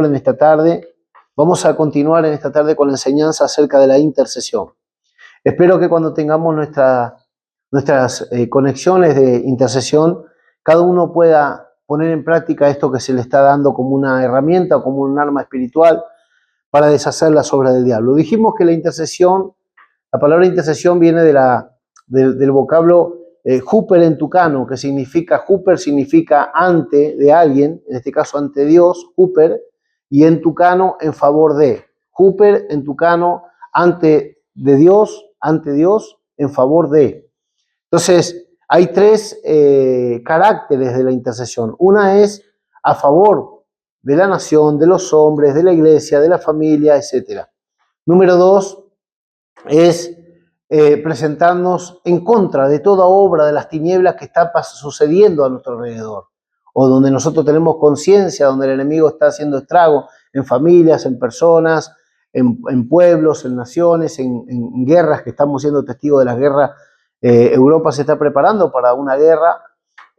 en esta tarde. Vamos a continuar en esta tarde con la enseñanza acerca de la intercesión. Espero que cuando tengamos nuestras conexiones de intercesión, cada uno pueda poner en práctica esto que se le está dando como una herramienta o como un arma espiritual para deshacer las obras del diablo. Dijimos que la intercesión, la palabra intercesión viene del vocablo huper en tucano, que significa, huper significa ante de alguien, en este caso ante Dios, huper, y en tucano en favor de. Huper en tucano ante Dios, en favor de. Entonces, hay tres caracteres de la intercesión. Una es a favor de la nación, de los hombres, de la iglesia, de la familia, etc. Número dos es presentarnos en contra de toda obra de las tinieblas que está sucediendo a nuestro alrededor, o donde nosotros tenemos conciencia, donde el enemigo está haciendo estrago en familias, en personas, en pueblos, en naciones, en guerras, que estamos siendo testigos de las guerras. Europa se está preparando para una guerra.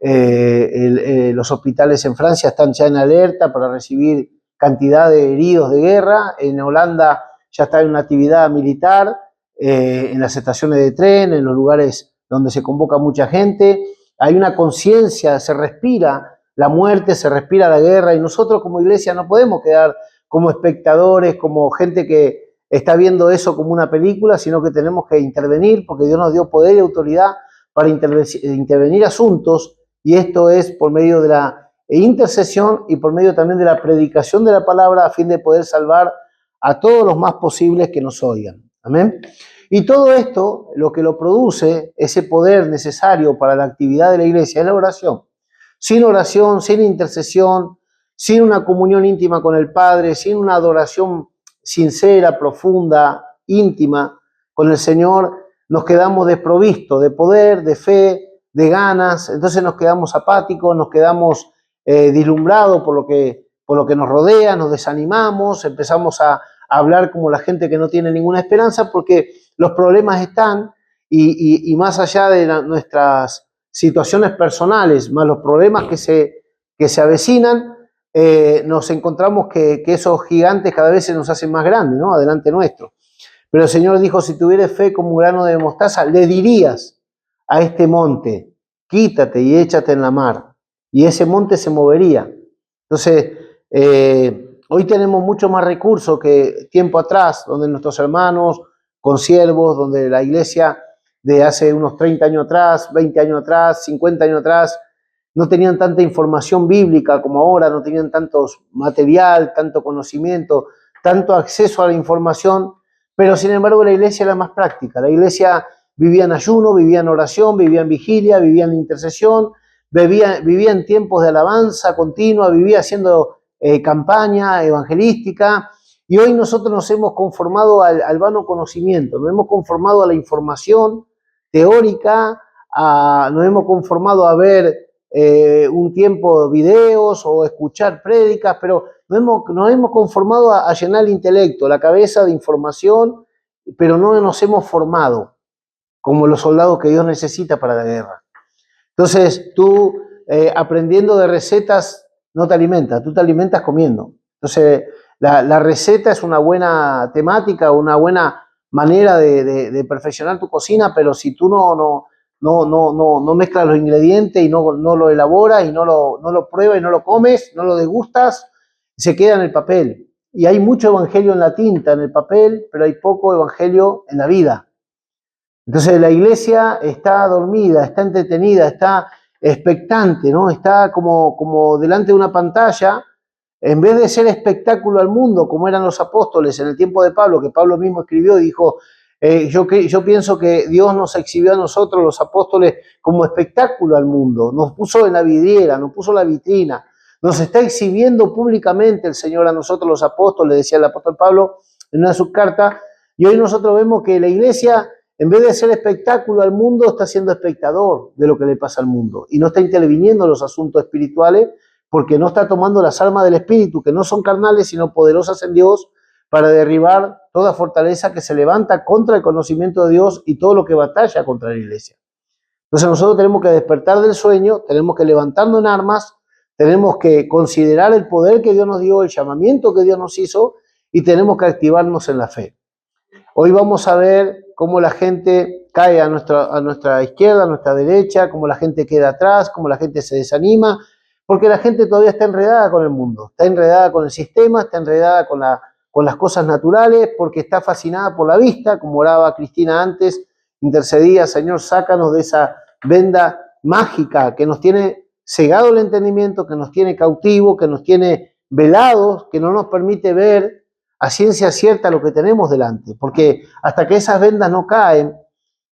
Los hospitales en Francia están ya en alerta para recibir cantidad de heridos de guerra. En Holanda ya está en una actividad militar, en las estaciones de tren, en los lugares donde se convoca mucha gente. Hay una conciencia, se respira la muerte, se respira la guerra, y nosotros como iglesia no podemos quedar como espectadores, como gente que está viendo eso como una película, sino que tenemos que intervenir, porque Dios nos dio poder y autoridad para intervenir asuntos, y esto es por medio de la intercesión y por medio también de la predicación de la palabra, a fin de poder salvar a todos los más posibles que nos oigan. Amén. Y todo esto, lo que lo produce, ese poder necesario para la actividad de la iglesia, es la oración. Sin oración, sin intercesión, sin una comunión íntima con el Padre, sin una adoración sincera, profunda, íntima con el Señor, nos quedamos desprovistos de poder, de fe, de ganas. Entonces nos quedamos apáticos, nos quedamos deslumbrados por lo que nos rodea, nos desanimamos, empezamos a hablar como la gente que no tiene ninguna esperanza, porque los problemas están, y más allá de nuestras situaciones personales, más los problemas que se avecinan, nos encontramos que esos gigantes cada vez se nos hacen más grandes, ¿no? Adelante nuestro. Pero el Señor dijo, si tuvieras fe como un grano de mostaza, le dirías a este monte, quítate y échate en la mar, y ese monte se movería. Entonces, hoy tenemos mucho más recursos que tiempo atrás, donde nuestros hermanos, consiervos, donde la iglesia de hace unos 30 años atrás, 20 años atrás, 50 años atrás, no tenían tanta información bíblica como ahora, no tenían tanto material, tanto conocimiento, tanto acceso a la información, pero sin embargo la iglesia era más práctica. La iglesia vivía en ayuno, vivía en oración, vivía en vigilia, vivía en intercesión, vivía en tiempos de alabanza continua, vivía haciendo campaña evangelística, y hoy nosotros nos hemos conformado al vano conocimiento, nos hemos conformado a la información teórica, nos hemos conformado a ver un tiempo videos o escuchar prédicas, pero nos hemos conformado a llenar el intelecto, la cabeza de información, pero no nos hemos formado como los soldados que Dios necesita para la guerra. Entonces tú aprendiendo de recetas no te alimentas, tú te alimentas comiendo. Entonces la receta es una buena temática, una buena manera de perfeccionar tu cocina, pero si tú no mezclas los ingredientes y no lo elaboras y no lo pruebas y no lo comes, no lo degustas, se queda en el papel. Y hay mucho evangelio en la tinta, en el papel, pero hay poco evangelio en la vida. Entonces la iglesia está dormida, está entretenida, está expectante, ¿no? Está como delante de una pantalla, en vez de ser espectáculo al mundo, como eran los apóstoles en el tiempo de Pablo, que Pablo mismo escribió y dijo, yo pienso que Dios nos exhibió a nosotros, los apóstoles, como espectáculo al mundo, nos puso en la vidriera, nos puso en la vitrina, nos está exhibiendo públicamente el Señor a nosotros los apóstoles, decía el apóstol Pablo en una de sus cartas, y hoy nosotros vemos que la iglesia, en vez de ser espectáculo al mundo, está siendo espectador de lo que le pasa al mundo, y no está interviniendo en los asuntos espirituales, porque no está tomando las armas del Espíritu, que no son carnales, sino poderosas en Dios, para derribar toda fortaleza que se levanta contra el conocimiento de Dios y todo lo que batalla contra la iglesia. Entonces nosotros tenemos que despertar del sueño, tenemos que levantarnos en armas, tenemos que considerar el poder que Dios nos dio, el llamamiento que Dios nos hizo, y tenemos que activarnos en la fe. Hoy vamos a ver cómo la gente cae a nuestra izquierda, a nuestra derecha, cómo la gente queda atrás, cómo la gente se desanima, porque la gente todavía está enredada con el mundo, está enredada con el sistema, está enredada con las cosas naturales, porque está fascinada por la vista, como oraba Cristina antes, intercedía: Señor, sácanos de esa venda mágica que nos tiene cegado el entendimiento, que nos tiene cautivo, que nos tiene velados, que no nos permite ver a ciencia cierta lo que tenemos delante, porque hasta que esas vendas no caen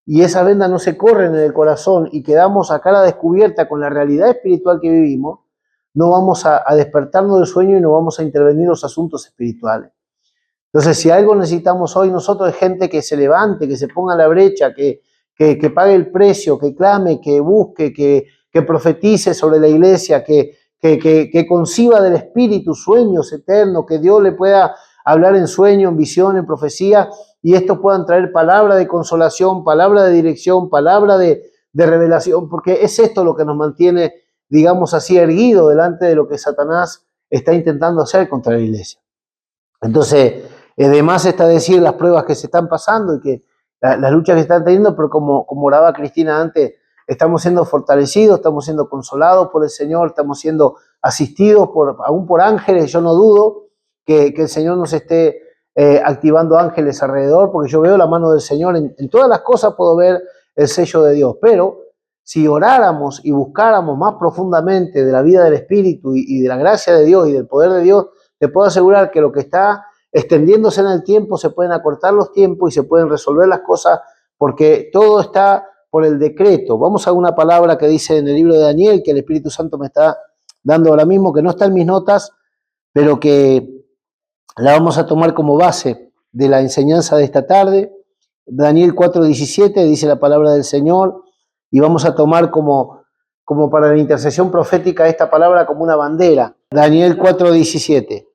y esas vendas no se corren en el corazón y quedamos a cara descubierta con la realidad espiritual que vivimos, no vamos a despertarnos del sueño y no vamos a intervenir en los asuntos espirituales. Entonces, si algo necesitamos hoy nosotros es gente que se levante, que se ponga a la brecha, que pague el precio, que clame, que busque, que profetice sobre la iglesia, que conciba del Espíritu sueños eternos, que Dios le pueda hablar en sueño, en visión, en profecía, y estos puedan traer palabra de consolación, palabra de dirección, palabra de revelación, porque es esto lo que nos mantiene, digamos así, erguido delante de lo que Satanás está intentando hacer contra la iglesia. Entonces, además está decir las pruebas que se están pasando y que las luchas que están teniendo, pero como oraba Cristina antes, estamos siendo fortalecidos, estamos siendo consolados por el Señor, estamos siendo asistidos aún por ángeles. Yo no dudo que el Señor nos esté activando ángeles alrededor, porque yo veo la mano del Señor en todas las cosas, puedo ver el sello de Dios. Pero si oráramos y buscáramos más profundamente de la vida del Espíritu y de la gracia de Dios y del poder de Dios, te puedo asegurar que lo que está extendiéndose en el tiempo, se pueden acortar los tiempos y se pueden resolver las cosas, porque todo está por el decreto. Vamos a una palabra que dice en el libro de Daniel, que el Espíritu Santo me está dando ahora mismo, que no está en mis notas, pero que la vamos a tomar como base de la enseñanza de esta tarde. Daniel 4:17 dice la palabra del Señor, y vamos a tomar como para la intercesión profética esta palabra como una bandera. Daniel 4:17.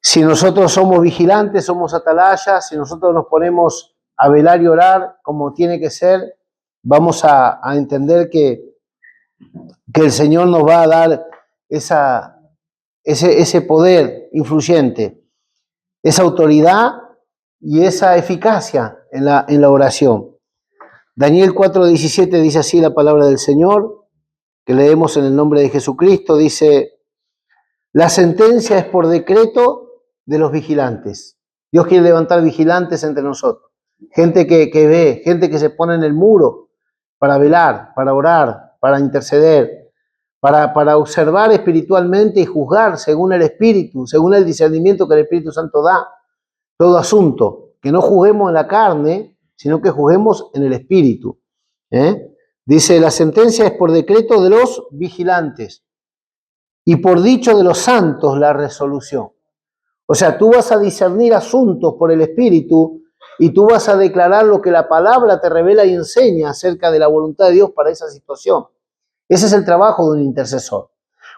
Si nosotros somos vigilantes, somos atalayas, si nosotros nos ponemos a velar y orar como tiene que ser, vamos a entender que el Señor nos va a dar ese poder influyente, esa autoridad y esa eficacia en la oración. Daniel 4:17 dice así la palabra del Señor, que leemos en el nombre de Jesucristo, dice: la sentencia es por decreto de los vigilantes. Dios quiere levantar vigilantes entre nosotros, gente que ve, gente que se pone en el muro para velar, para orar, para interceder, para observar espiritualmente y juzgar según el Espíritu, según el discernimiento que el Espíritu Santo da, todo asunto, que no juzguemos en la carne, sino que juzguemos en el Espíritu. Dice, la sentencia es por decreto de los vigilantes y por dicho de los santos la resolución. O sea, tú vas a discernir asuntos por el Espíritu y tú vas a declarar lo que la palabra te revela y enseña acerca de la voluntad de Dios para esa situación. Ese es el trabajo de un intercesor.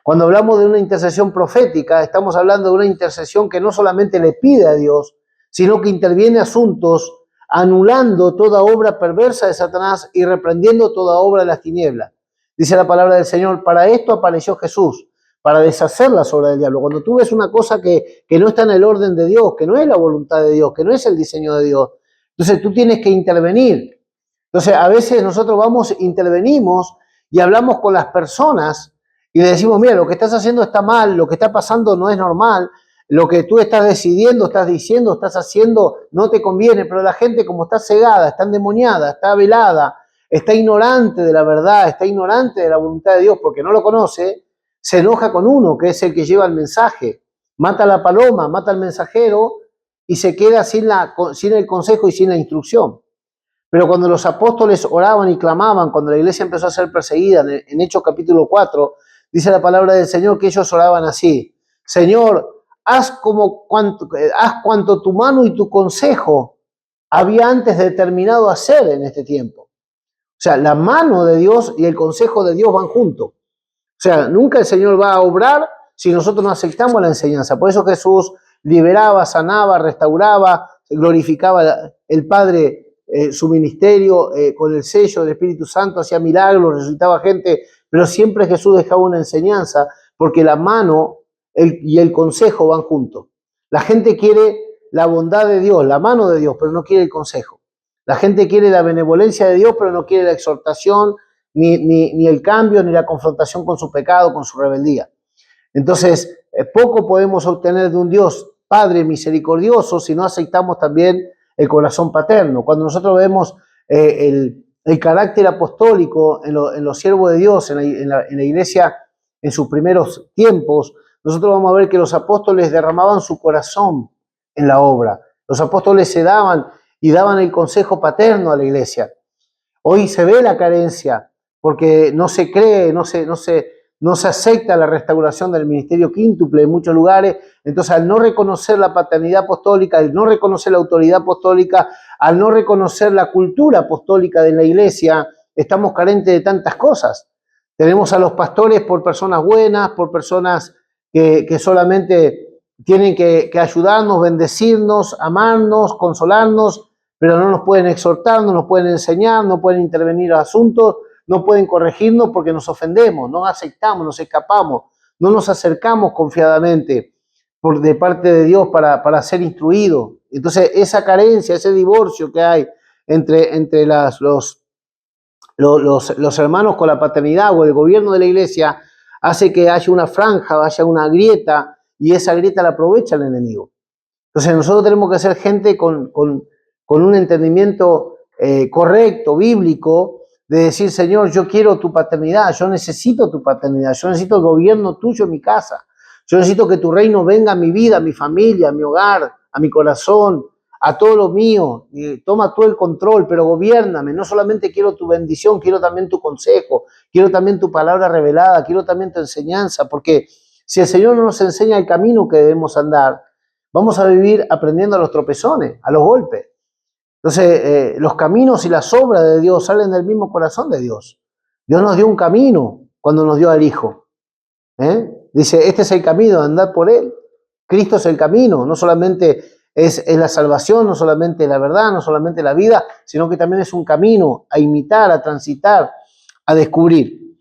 Cuando hablamos de una intercesión profética, estamos hablando de una intercesión que no solamente le pide a Dios, sino que interviene asuntos anulando toda obra perversa de Satanás y reprendiendo toda obra de las tinieblas. Dice la palabra del Señor, para esto apareció Jesús, para deshacer las obras del diablo. Cuando tú ves una cosa que no está en el orden de Dios, que no es la voluntad de Dios, que no es el diseño de Dios, entonces tú tienes que intervenir. Entonces a veces nosotros intervenimos y hablamos con las personas y le decimos, mira, lo que estás haciendo está mal, lo que está pasando no es normal, lo que tú estás decidiendo, estás diciendo, estás haciendo, no te conviene, pero la gente como está cegada, está endemoniada, está velada, está ignorante de la verdad, está ignorante de la voluntad de Dios porque no lo conoce, se enoja con uno, que es el que lleva el mensaje, mata a la paloma, mata al mensajero y se queda sin el consejo y sin la instrucción. Pero cuando los apóstoles oraban y clamaban, cuando la iglesia empezó a ser perseguida, en Hechos capítulo 4, dice la palabra del Señor que ellos oraban así: Señor, haz cuanto tu mano y tu consejo había antes determinado hacer en este tiempo. O sea, la mano de Dios y el consejo de Dios van juntos. O sea, nunca el Señor va a obrar si nosotros no aceptamos la enseñanza. Por eso Jesús liberaba, sanaba, restauraba, glorificaba el Padre, su ministerio con el sello del Espíritu Santo, hacía milagros, resucitaba gente, pero siempre Jesús dejaba una enseñanza, porque la mano y el consejo van juntos. La gente quiere la bondad de Dios, la mano de Dios, pero no quiere el consejo. La gente quiere la benevolencia de Dios, pero no quiere la exhortación, ni el cambio, ni la confrontación con su pecado, con su rebeldía. Entonces, poco podemos obtener de un Dios Padre misericordioso si no aceptamos también el corazón paterno. Cuando nosotros vemos el carácter apostólico en los siervos de Dios, en la iglesia en sus primeros tiempos, nosotros vamos a ver que los apóstoles derramaban su corazón en la obra. Los apóstoles se daban y daban el consejo paterno a la iglesia. Hoy se ve la carencia porque no se cree, no se acepta la restauración del ministerio quíntuple en muchos lugares. Entonces, al no reconocer la paternidad apostólica, al no reconocer la autoridad apostólica, al no reconocer la cultura apostólica de la iglesia, estamos carentes de tantas cosas. Tenemos a los pastores por personas buenas, por personas que solamente tienen que ayudarnos, bendecirnos, amarnos, consolarnos, pero no nos pueden exhortar, no nos pueden enseñar, no pueden intervenir en asuntos, no pueden corregirnos porque nos ofendemos, no aceptamos, nos escapamos, no nos acercamos confiadamente de parte de Dios para ser instruidos. Entonces, esa carencia, ese divorcio que hay entre los hermanos con la paternidad o el gobierno de la iglesia hace que haya una franja, haya una grieta, y esa grieta la aprovecha el enemigo. Entonces, nosotros tenemos que ser gente con un entendimiento correcto, bíblico, de decir, Señor, yo quiero tu paternidad, yo necesito tu paternidad, yo necesito el gobierno tuyo en mi casa, yo necesito que tu reino venga a mi vida, a mi familia, a mi hogar, a mi corazón, a todo lo mío. Toma tú el control, pero gobiérname. No solamente quiero tu bendición, quiero también tu consejo, quiero también tu palabra revelada, quiero también tu enseñanza, porque si el Señor no nos enseña el camino que debemos andar, vamos a vivir aprendiendo a los tropezones, a los golpes. Entonces, los caminos y las obras de Dios salen del mismo corazón de Dios. Dios nos dio un camino cuando nos dio al Hijo. Dice, este es el camino, andad por él. Cristo es el camino, no solamente es la salvación, no solamente la verdad, no solamente la vida, sino que también es un camino a imitar, a transitar, a descubrir.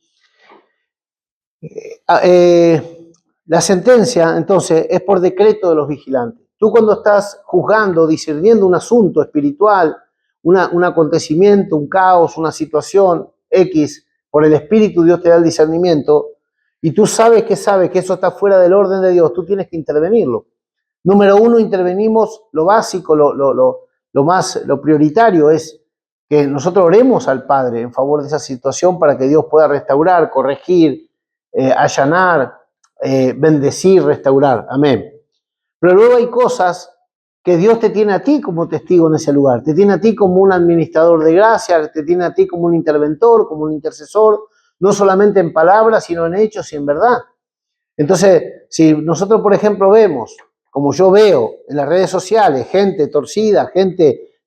La sentencia, entonces, es por decreto de los vigilantes. Tú cuando estás juzgando, discerniendo un asunto espiritual, un acontecimiento, un caos, una situación X, por el Espíritu Dios te da el discernimiento, y tú sabes que eso está fuera del orden de Dios, tú tienes que intervenirlo. Número uno, intervenimos lo básico, lo prioritario es que nosotros oremos al Padre en favor de esa situación para que Dios pueda restaurar, corregir, allanar, bendecir, restaurar. Amén. Pero luego hay cosas que Dios te tiene a ti como testigo en ese lugar, te tiene a ti como un administrador de gracia, te tiene a ti como un interventor, como un intercesor, no solamente en palabras, sino en hechos y en verdad. Entonces, si nosotros, por ejemplo, vemos, como yo veo en las redes sociales, gente torcida,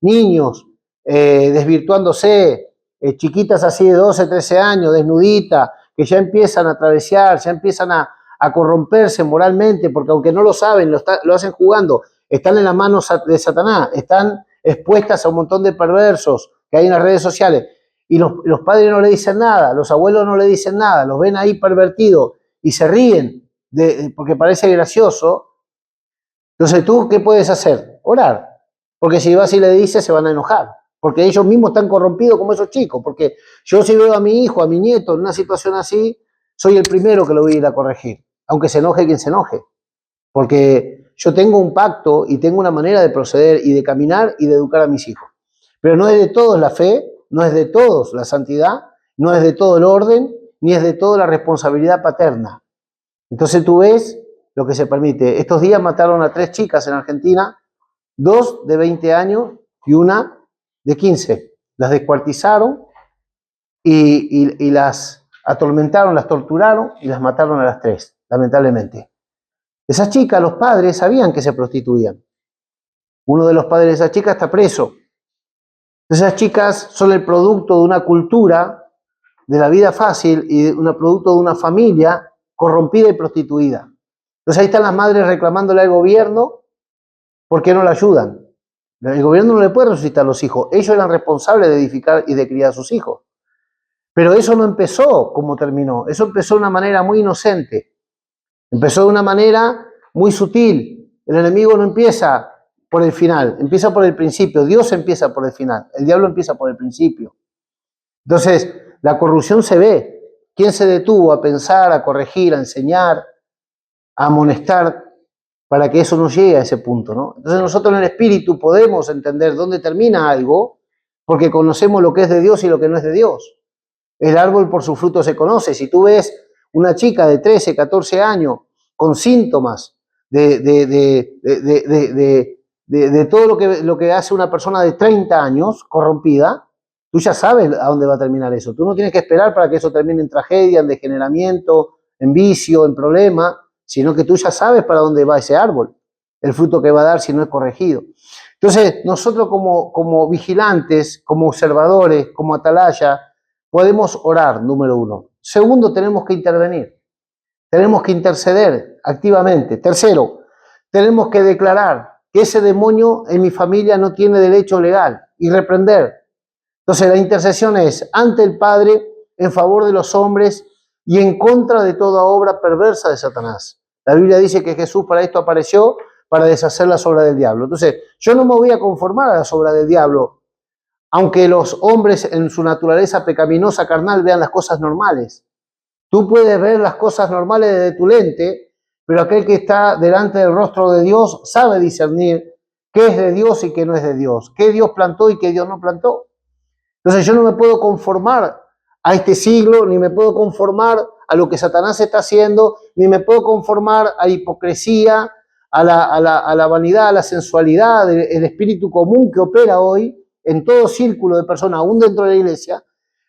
niños desvirtuándose, chiquitas así de 12, 13 años, desnuditas, que ya empiezan a travesear, ya empiezan a corromperse moralmente, porque aunque no lo saben, lo hacen jugando, están en las manos de Satanás, están expuestas a un montón de perversos que hay en las redes sociales, y los padres no le dicen nada, los abuelos no le dicen nada, los ven ahí pervertidos y se ríen porque parece gracioso. Entonces, ¿tú qué puedes hacer? Orar, porque si vas y le dices, se van a enojar, porque ellos mismos están corrompidos como esos chicos, porque yo si veo a mi hijo, a mi nieto en una situación así, soy el primero que lo voy a ir a corregir, aunque se enoje quien se enoje, porque yo tengo un pacto y tengo una manera de proceder y de caminar y de educar a mis hijos. Pero no es de todos la fe, no es de todos la santidad, no es de todo el orden, ni es de toda la responsabilidad paterna. Entonces tú ves lo que se permite. Estos días mataron a 3 chicas en Argentina, 2 de 20 años y una de 15. Las descuartizaron y las atormentaron, las torturaron y las mataron a las 3, lamentablemente. Esas chicas, los padres sabían que se prostituían. Uno de los padres de esa chica está preso. Esas chicas son el producto de una cultura de la vida fácil y un producto de una familia corrompida y prostituida. Entonces ahí están las madres reclamándole al gobierno porque no la ayudan. El gobierno no le puede resucitar a los hijos. Ellos eran responsables de edificar y de criar a sus hijos. Pero eso no empezó como terminó, eso empezó de una manera muy inocente, empezó de una manera muy sutil. El enemigo no empieza por el final, empieza por el principio. Dios empieza por el final, el diablo empieza por el principio. Entonces, la corrupción se ve. ¿Quién se detuvo a pensar, a corregir, a enseñar, a amonestar para que eso no llegue a ese punto, ¿no? Entonces nosotros en el Espíritu podemos entender dónde termina algo porque conocemos lo que es de Dios y lo que no es de Dios. El árbol por su fruto se conoce. Si tú ves una chica de 13, 14 años con síntomas de todo lo que hace una persona de 30 años corrompida, tú ya sabes a dónde va a terminar eso. Tú no tienes que esperar para que eso termine en tragedia, en degeneramiento, en vicio, en problema, sino que tú ya sabes para dónde va ese árbol, el fruto que va a dar si no es corregido. Entonces, nosotros como vigilantes, como observadores, como atalaya, podemos orar, número uno. Segundo, tenemos que intervenir. Tenemos que interceder activamente. Tercero, tenemos que declarar que ese demonio en mi familia no tiene derecho legal y reprender. Entonces, la intercesión es ante el Padre, en favor de los hombres y en contra de toda obra perversa de Satanás. La Biblia dice que Jesús para esto apareció, para deshacer las obras del diablo. Entonces, yo no me voy a conformar a las obras del diablo, aunque los hombres en su naturaleza pecaminosa carnal vean las cosas normales. Tú puedes ver las cosas normales desde tu lente, pero aquel que está delante del rostro de Dios sabe discernir qué es de Dios y qué no es de Dios, qué Dios plantó y qué Dios no plantó. Entonces yo no me puedo conformar a este siglo, ni me puedo conformar a lo que Satanás está haciendo, ni me puedo conformar a la hipocresía, a la vanidad, a la sensualidad, el espíritu común que opera hoy en todo círculo de personas, aún dentro de la iglesia.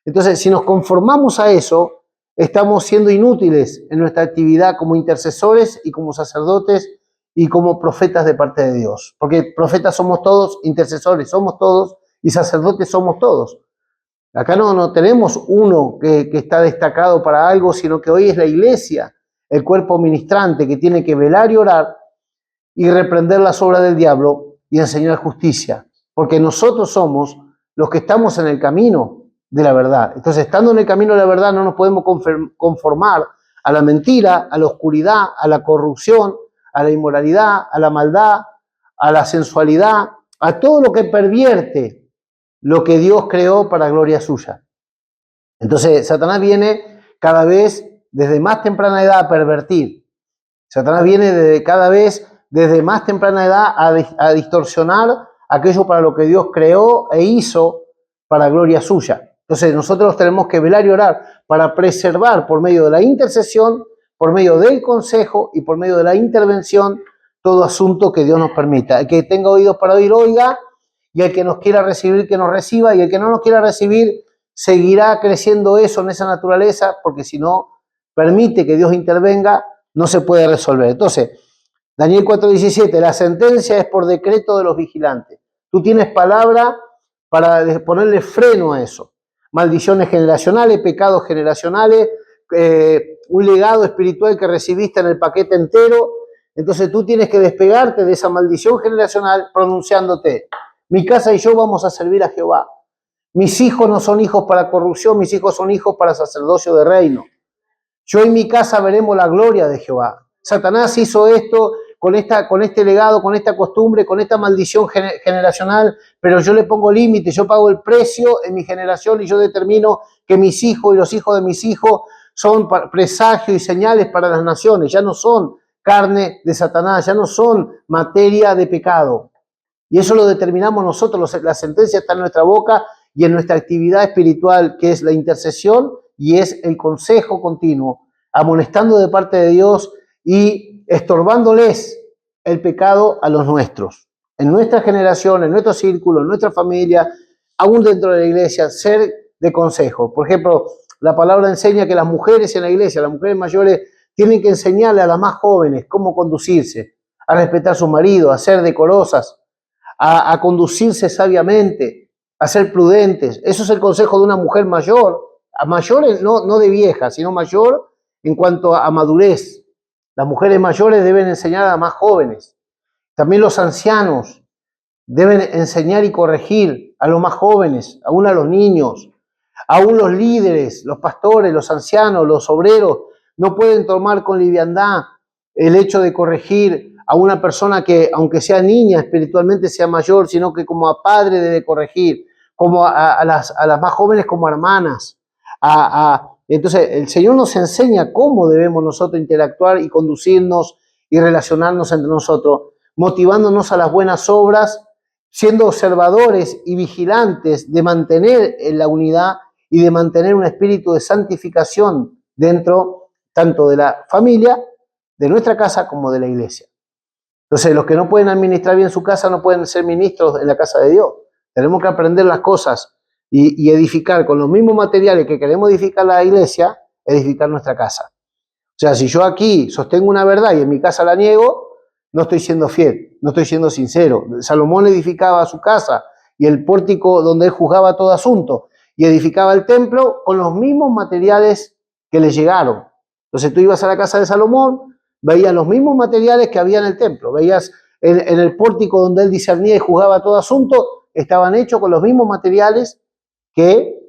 Entonces, si nos conformamos a eso, estamos siendo inútiles en nuestra actividad como intercesores y como sacerdotes y como profetas de parte de Dios. Porque profetas somos todos, intercesores somos todos y sacerdotes somos todos. Acá no tenemos uno que está destacado para algo, sino que hoy es la iglesia, el cuerpo ministrante que tiene que velar y orar y reprender las obras del diablo y enseñar justicia, porque nosotros somos los que estamos en el camino de la verdad. Entonces, estando en el camino de la verdad, no nos podemos conformar a la mentira, a la oscuridad, a la corrupción, a la inmoralidad, a la maldad, a la sensualidad, a todo lo que pervierte lo que Dios creó para gloria suya. Entonces, Satanás viene cada vez desde más temprana edad a pervertir. Satanás viene cada vez desde más temprana edad a distorsionar aquello para lo que Dios creó e hizo para gloria suya. Entonces, nosotros tenemos que velar y orar para preservar por medio de la intercesión, por medio del consejo y por medio de la intervención todo asunto que Dios nos permita. El que tenga oídos para oír, oiga, y el que nos quiera recibir, que nos reciba, y el que no nos quiera recibir, seguirá creciendo eso en esa naturaleza, porque si no permite que Dios intervenga, no se puede resolver. Entonces, Daniel 4:17, la sentencia es por decreto de los vigilantes. Tú tienes palabra para ponerle freno a eso. Maldiciones generacionales, pecados generacionales, un legado espiritual que recibiste en el paquete entero. Entonces tú tienes que despegarte de esa maldición generacional pronunciándote: mi casa y yo vamos a servir a Jehová. Mis hijos no son hijos para corrupción, mis hijos son hijos para sacerdocio de reino. Yo y mi casa veremos la gloria de Jehová. Satanás hizo esto con este legado, con esta costumbre, con esta maldición generacional, pero yo le pongo límite, yo pago el precio en mi generación y yo determino que mis hijos y los hijos de mis hijos son presagios y señales para las naciones, ya no son carne de Satanás, ya no son materia de pecado. Y eso lo determinamos nosotros, la sentencia está en nuestra boca y en nuestra actividad espiritual, que es la intercesión y es el consejo continuo, amonestando de parte de Dios y estorbándoles el pecado a los nuestros. En nuestra generación, en nuestro círculo, en nuestra familia, aún dentro de la iglesia, ser de consejo. Por ejemplo, la palabra enseña que las mujeres en la iglesia, las mujeres mayores, tienen que enseñarle a las más jóvenes cómo conducirse, a respetar a su marido, a ser decorosas, a conducirse sabiamente, a ser prudentes. Eso es el consejo de una mujer mayor, a mayores no de vieja, sino mayor en cuanto a madurez. Las mujeres mayores deben enseñar a las más jóvenes. También los ancianos deben enseñar y corregir a los más jóvenes, aún a los niños, Aún los líderes, los pastores, los ancianos, los obreros, no pueden tomar con liviandad el hecho de corregir a una persona que, aunque sea niña, espiritualmente sea mayor, sino que como a padre debe corregir, como a las más jóvenes como hermanas. Entonces, el Señor nos enseña cómo debemos nosotros interactuar y conducirnos y relacionarnos entre nosotros, motivándonos a las buenas obras, siendo observadores y vigilantes de mantener la unidad y de mantener un espíritu de santificación dentro tanto de la familia, de nuestra casa, como de la iglesia. Entonces, los que no pueden administrar bien su casa no pueden ser ministros en la casa de Dios. Tenemos que aprender las cosas y edificar con los mismos materiales que queremos edificar la iglesia, edificar nuestra casa. O sea, si yo aquí sostengo una verdad y en mi casa la niego, no estoy siendo fiel, no estoy siendo sincero. Salomón edificaba su casa y el pórtico donde él juzgaba todo asunto, y edificaba el templo con los mismos materiales que le llegaron. Entonces tú ibas a la casa de Salomón, veías los mismos materiales que había en el templo, veías en el pórtico donde él discernía y juzgaba todo asunto, estaban hechos con los mismos materiales que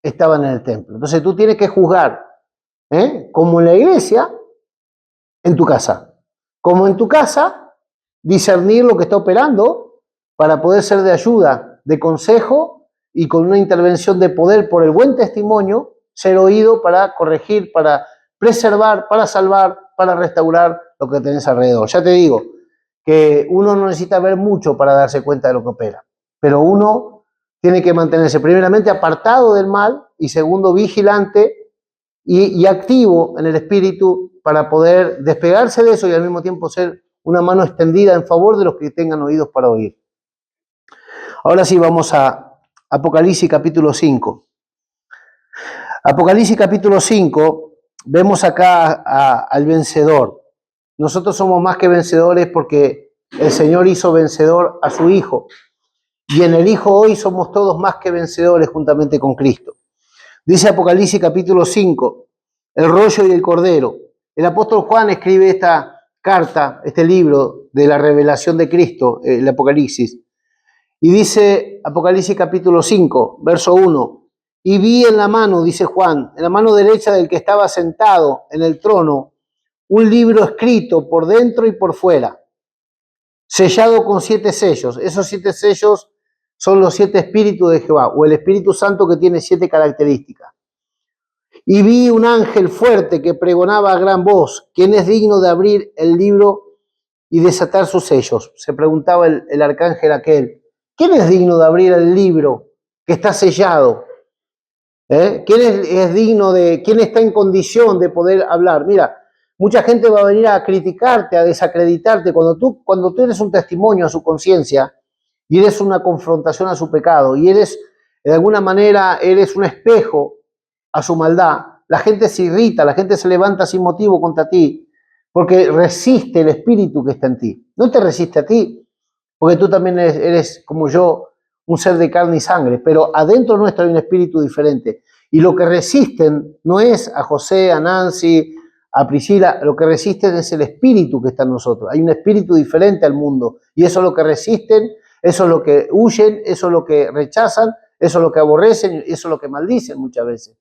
estaban en el templo. Entonces tú tienes que juzgar, como en la iglesia, en tu casa. Como en tu casa, discernir lo que está operando para poder ser de ayuda, de consejo, y con una intervención de poder por el buen testimonio, ser oído para corregir, para preservar, para salvar, para restaurar lo que tenés alrededor. Ya te digo que uno no necesita ver mucho para darse cuenta de lo que opera, pero uno tiene que mantenerse primeramente apartado del mal y segundo vigilante y activo en el espíritu para poder despegarse de eso y al mismo tiempo ser una mano extendida en favor de los que tengan oídos para oír. Ahora sí, vamos a Apocalipsis capítulo 5. Apocalipsis capítulo 5, vemos acá al vencedor. Nosotros somos más que vencedores porque el Señor hizo vencedor a su Hijo. Y en el Hijo hoy somos todos más que vencedores juntamente con Cristo. Dice Apocalipsis capítulo 5, el rollo y el cordero. El apóstol Juan escribe esta carta, este libro de la revelación de Cristo, el Apocalipsis. Y dice Apocalipsis capítulo 5, verso 1, y vi en la mano, dice Juan, en la mano derecha del que estaba sentado en el trono, un libro escrito por dentro y por fuera, sellado con 7 sellos. Esos 7 sellos son los 7 espíritus de Jehová, o el Espíritu Santo que tiene 7 características. Y vi un ángel fuerte que pregonaba a gran voz, ¿quién es digno de abrir el libro y desatar sus sellos? Se preguntaba el arcángel aquel. ¿Quién es digno de abrir el libro que está sellado? ¿Quién es digno quién está en condición de poder hablar? Mira, mucha gente va a venir a criticarte, a desacreditarte cuando tú eres un testimonio a su conciencia y eres una confrontación a su pecado y eres, de alguna manera, eres un espejo a su maldad. La gente se irrita, la gente se levanta sin motivo contra ti porque resiste el espíritu que está en ti. No te resiste a ti, porque tú también eres, como yo, un ser de carne y sangre, pero adentro nuestro hay un espíritu diferente. Y lo que resisten no es a José, a Nancy, a Priscila, lo que resisten es el espíritu que está en nosotros. Hay un espíritu diferente al mundo, y eso es lo que resisten, eso es lo que huyen, eso es lo que rechazan, eso es lo que aborrecen, eso es lo que maldicen muchas veces.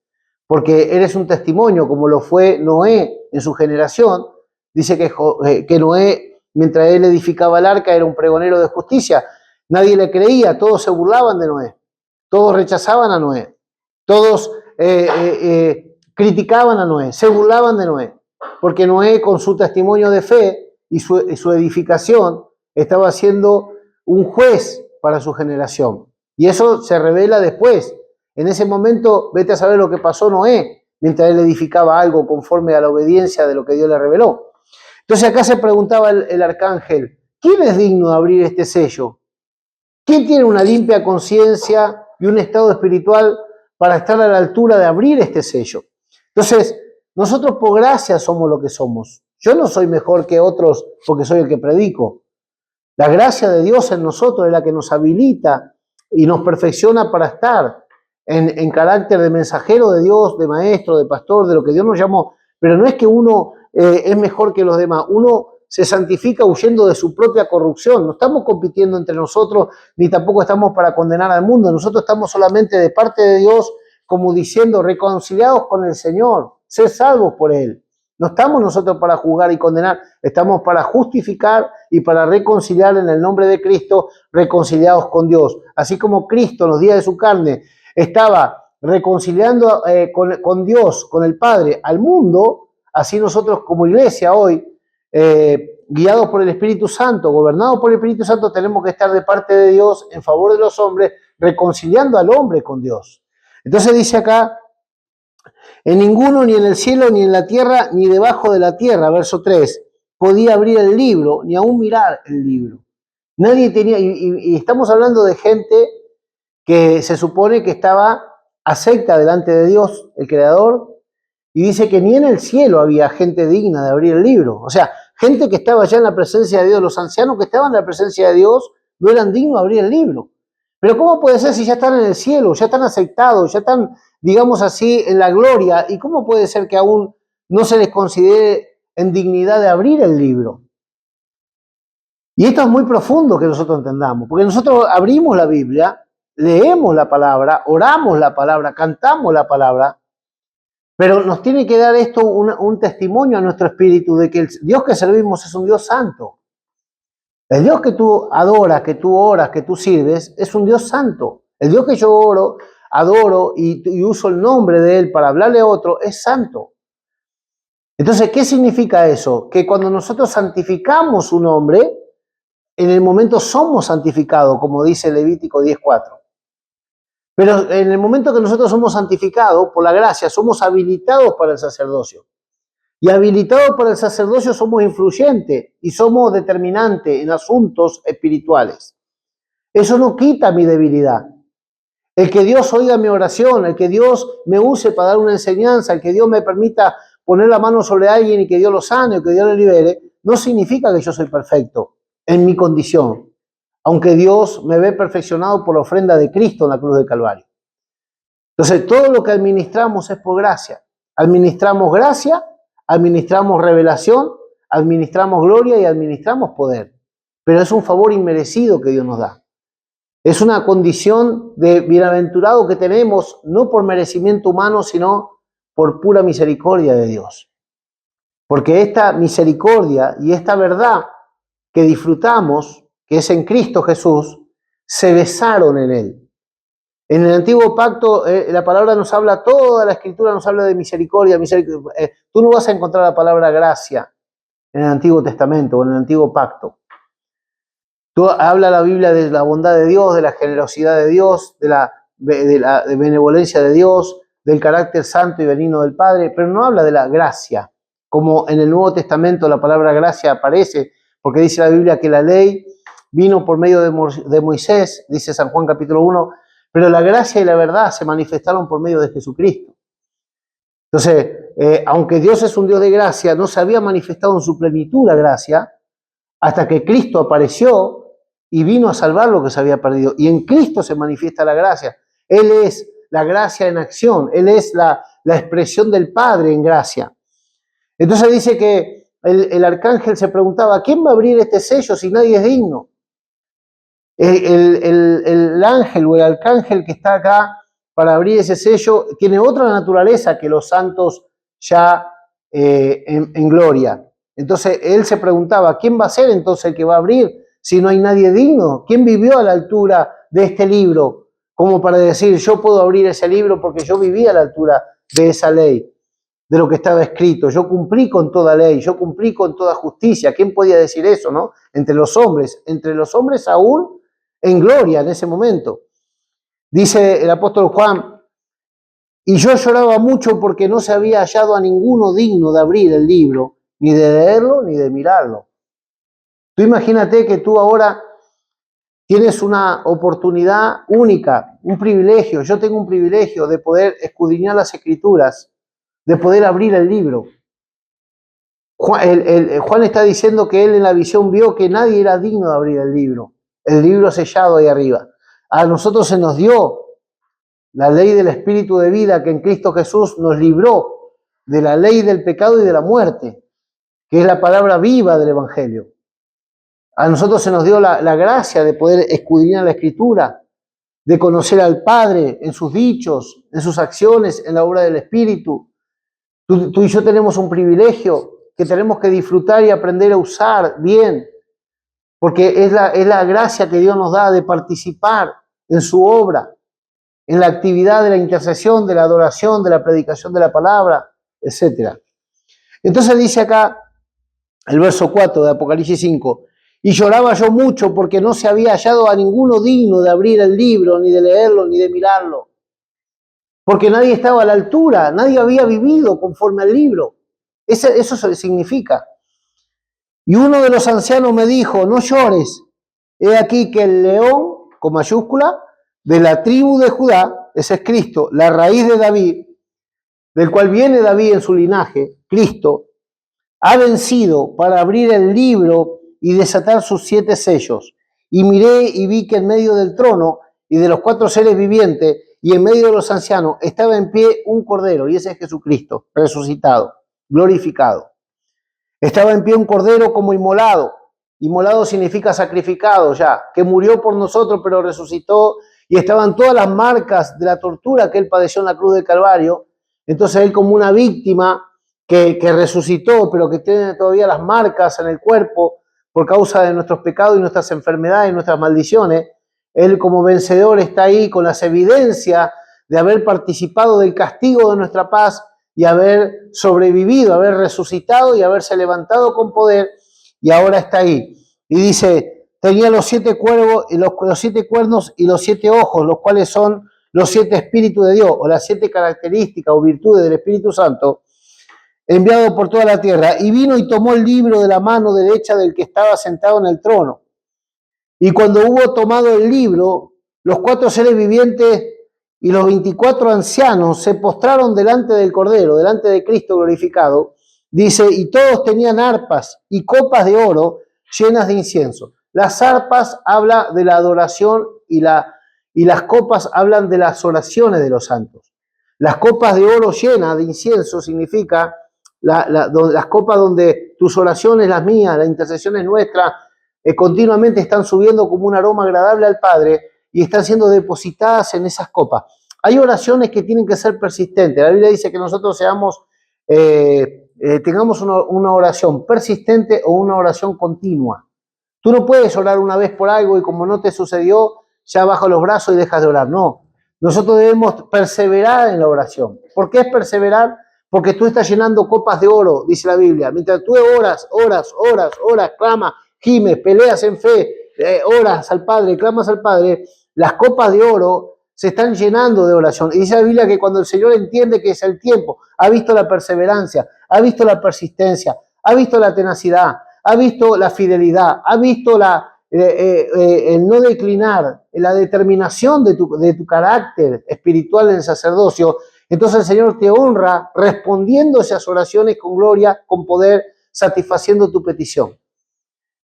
Porque eres un testimonio, como lo fue Noé en su generación. Dice que Noé, mientras él edificaba el arca, era un pregonero de justicia. Nadie le creía, todos se burlaban de Noé, todos rechazaban a Noé, todos criticaban a Noé, se burlaban de Noé, porque Noé con su testimonio de fe y su edificación estaba siendo un juez para su generación. Y eso se revela después. En ese momento, vete a saber lo que pasó Noé, mientras él edificaba algo conforme a la obediencia de lo que Dios le reveló. Entonces acá se preguntaba el arcángel, ¿quién es digno de abrir este sello? ¿Quién tiene una limpia conciencia y un estado espiritual para estar a la altura de abrir este sello? Entonces, nosotros por gracia somos lo que somos. Yo no soy mejor que otros porque soy el que predico. La gracia de Dios en nosotros es la que nos habilita y nos perfecciona para estar en carácter de mensajero de Dios, de maestro, de pastor, de lo que Dios nos llamó. Pero no es que uno es mejor que los demás. Uno se santifica huyendo de su propia corrupción. No estamos compitiendo entre nosotros, ni tampoco estamos para condenar al mundo. Nosotros estamos solamente de parte de Dios como diciendo, reconciliados con el Señor, ser salvos por Él. No estamos nosotros para juzgar y condenar, estamos para justificar y para reconciliar en el nombre de Cristo, reconciliados con Dios. Así como Cristo en los días de su carne estaba reconciliando con Dios, con el Padre, al mundo, así nosotros como iglesia hoy, guiados por el Espíritu Santo, gobernados por el Espíritu Santo, tenemos que estar de parte de Dios en favor de los hombres, reconciliando al hombre con Dios. Entonces dice acá, en ninguno, ni en el cielo, ni en la tierra, ni debajo de la tierra, verso 3, podía abrir el libro, ni aún mirar el libro. Nadie tenía, y estamos hablando de gente que se supone que estaba acepta delante de Dios, el Creador, y dice que ni en el cielo había gente digna de abrir el libro. O sea, gente que estaba ya en la presencia de Dios, los ancianos que estaban en la presencia de Dios, no eran dignos de abrir el libro. Pero ¿cómo puede ser si ya están en el cielo, ya están aceptados, ya están, digamos así, en la gloria? ¿Y cómo puede ser que aún no se les considere en dignidad de abrir el libro? Y esto es muy profundo que nosotros entendamos, porque nosotros abrimos la Biblia, leemos la palabra, oramos la palabra, cantamos la palabra, pero nos tiene que dar esto un testimonio a nuestro espíritu de que el Dios que servimos es un Dios santo. El Dios que tú adoras, que tú oras, que tú sirves, es un Dios santo. El Dios que yo oro, adoro y uso el nombre de Él para hablarle a otro, es santo. Entonces, ¿qué significa eso? Que cuando nosotros santificamos su nombre, en el momento somos santificados, como dice Levítico 10:4. Pero en el momento que nosotros somos santificados por la gracia, somos habilitados para el sacerdocio. Y habilitados para el sacerdocio somos influyentes y somos determinantes en asuntos espirituales. Eso no quita mi debilidad. El que Dios oiga mi oración, el que Dios me use para dar una enseñanza, el que Dios me permita poner la mano sobre alguien y que Dios lo sane o que Dios lo libere, no significa que yo soy perfecto en mi condición, aunque Dios me ve perfeccionado por la ofrenda de Cristo en la cruz del Calvario. Entonces, todo lo que administramos es por gracia. Administramos gracia, administramos revelación, administramos gloria y administramos poder. Pero es un favor inmerecido que Dios nos da. Es una condición de bienaventurado que tenemos, no por merecimiento humano, sino por pura misericordia de Dios. Porque esta misericordia y esta verdad que disfrutamos, que es en Cristo Jesús, se besaron en Él. En el antiguo pacto, la palabra nos habla, toda la escritura nos habla de misericordia. Tú no vas a encontrar la palabra gracia en el Antiguo Testamento o en el antiguo pacto. Habla la Biblia de la bondad de Dios, de la generosidad de Dios, de la benevolencia de Dios, del carácter santo y benigno del Padre, pero no habla de la gracia, como en el Nuevo Testamento la palabra gracia aparece, porque dice la Biblia que la ley vino por medio de Moisés, dice San Juan capítulo 1, pero la gracia y la verdad se manifestaron por medio de Jesucristo. Entonces, aunque Dios es un Dios de gracia, no se había manifestado en su plenitud la gracia hasta que Cristo apareció y vino a salvar lo que se había perdido. Y en Cristo se manifiesta la gracia. Él es la gracia en acción. Él es la expresión del Padre en gracia. Entonces dice que el arcángel se preguntaba, ¿quién va a abrir este sello si nadie es digno? El ángel o el arcángel que está acá para abrir ese sello tiene otra naturaleza que los santos ya en gloria. Entonces él se preguntaba, ¿quién va a ser entonces el que va a abrir si no hay nadie digno? ¿Quién vivió a la altura de este libro como para decir, yo puedo abrir ese libro porque yo viví a la altura de esa ley, de lo que estaba escrito? Yo cumplí con toda ley, yo cumplí con toda justicia. ¿Quién podía decir eso, no? Entre los hombres aún en gloria en ese momento. Dice el apóstol Juan, y yo lloraba mucho porque no se había hallado a ninguno digno de abrir el libro, ni de leerlo, ni de mirarlo. Tú imagínate que tú ahora tienes una oportunidad única, un privilegio. Yo tengo un privilegio de poder escudriñar las Escrituras, de poder abrir el libro. Juan está diciendo que él en la visión vio que nadie era digno de abrir el libro sellado ahí arriba. A nosotros se nos dio la ley del Espíritu de vida que en Cristo Jesús nos libró de la ley del pecado y de la muerte, que es la palabra viva del Evangelio. A nosotros se nos dio la gracia de poder escudriñar la Escritura, de conocer al Padre en sus dichos, en sus acciones, en la obra del Espíritu. Tú y yo tenemos un privilegio que tenemos que disfrutar y aprender a usar bien, porque es la gracia que Dios nos da de participar en su obra, en la actividad de la intercesión, de la adoración, de la predicación de la palabra, etc. Entonces dice acá el verso 4 de Apocalipsis 5, y lloraba yo mucho porque no se había hallado a ninguno digno de abrir el libro, ni de leerlo, ni de mirarlo. Porque nadie estaba a la altura, nadie había vivido conforme al libro. Eso significa. Y uno de los ancianos me dijo, no llores, he aquí que el león, con mayúscula, de la tribu de Judá, ese es Cristo, la raíz de David, del cual viene David en su linaje, Cristo, ha vencido para abrir el libro y desatar sus 7 sellos. Y miré y vi que en medio del trono y de los 4 seres vivientes y en medio de los ancianos estaba en pie un cordero, y ese es Jesucristo, resucitado, glorificado. Estaba en pie un cordero como inmolado. Inmolado significa sacrificado ya, que murió por nosotros pero resucitó, y estaban todas las marcas de la tortura que él padeció en la cruz del Calvario. Entonces él, como una víctima que resucitó, pero que tiene todavía las marcas en el cuerpo por causa de nuestros pecados y nuestras enfermedades y nuestras maldiciones, él como vencedor está ahí con las evidencias de haber participado del castigo de nuestra paz y haber sobrevivido, haber resucitado y haberse levantado con poder, y ahora está ahí. Y dice, tenía los 7 cuervos, los 7 cuernos y los 7 ojos, los cuales son los 7 espíritus de Dios, o las 7 características o virtudes del Espíritu Santo, enviado por toda la tierra. Y vino y tomó el libro de la mano derecha del que estaba sentado en el trono. Y cuando hubo tomado el libro, los 4 seres vivientes y los 24 ancianos se postraron delante del Cordero, delante de Cristo glorificado. Dice, y todos tenían arpas y copas de oro llenas de incienso. Las arpas hablan de la adoración y las copas hablan de las oraciones de los santos. Las copas de oro llenas de incienso significa las copas donde tus oraciones, las mías, la intercesión es nuestra, continuamente están subiendo como un aroma agradable al Padre y están siendo depositadas en esas copas. Hay oraciones que tienen que ser persistentes. La Biblia dice que nosotros tengamos una oración persistente o una oración continua. Tú no puedes orar una vez por algo y como no te sucedió, ya bajas los brazos y dejas de orar. No, nosotros debemos perseverar en la oración. ¿Por qué es perseverar? Porque tú estás llenando copas de oro, dice la Biblia. Mientras tú oras, clamas, gimes, peleas en fe, oras al Padre, clamas al Padre, las copas de oro se están llenando de oración. Y dice la Biblia que cuando el Señor entiende que es el tiempo, ha visto la perseverancia, ha visto la persistencia, ha visto la tenacidad, ha visto la fidelidad, ha visto el no declinar, la determinación de tu carácter espiritual en el sacerdocio, entonces el Señor te honra respondiendo esas oraciones con gloria, con poder, satisfaciendo tu petición.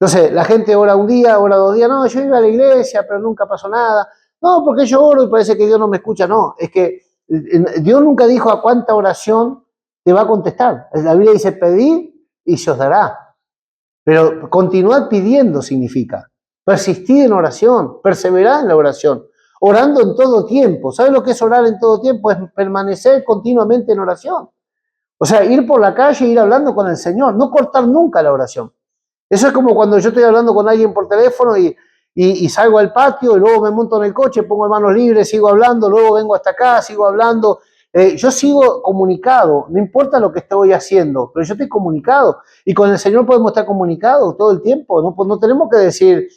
Entonces, la gente ora un día, ora 2 días, no, yo iba a la iglesia, pero nunca pasó nada. No, porque yo oro y parece que Dios no me escucha. No, es que Dios nunca dijo a cuánta oración te va a contestar. La Biblia dice, pedid y se os dará. Pero continuar pidiendo significa persistir en oración, perseverar en la oración, orando en todo tiempo. ¿Sabes lo que es orar en todo tiempo? Es permanecer continuamente en oración. O sea, ir por la calle e ir hablando con el Señor, no cortar nunca la oración. Eso es como cuando yo estoy hablando con alguien por teléfono y salgo al patio y luego me monto en el coche, pongo manos libres, sigo hablando, luego vengo hasta acá, sigo hablando. Yo sigo comunicado, no importa lo que estoy haciendo, pero yo estoy comunicado. Y con el Señor podemos estar comunicados todo el tiempo. No tenemos que decir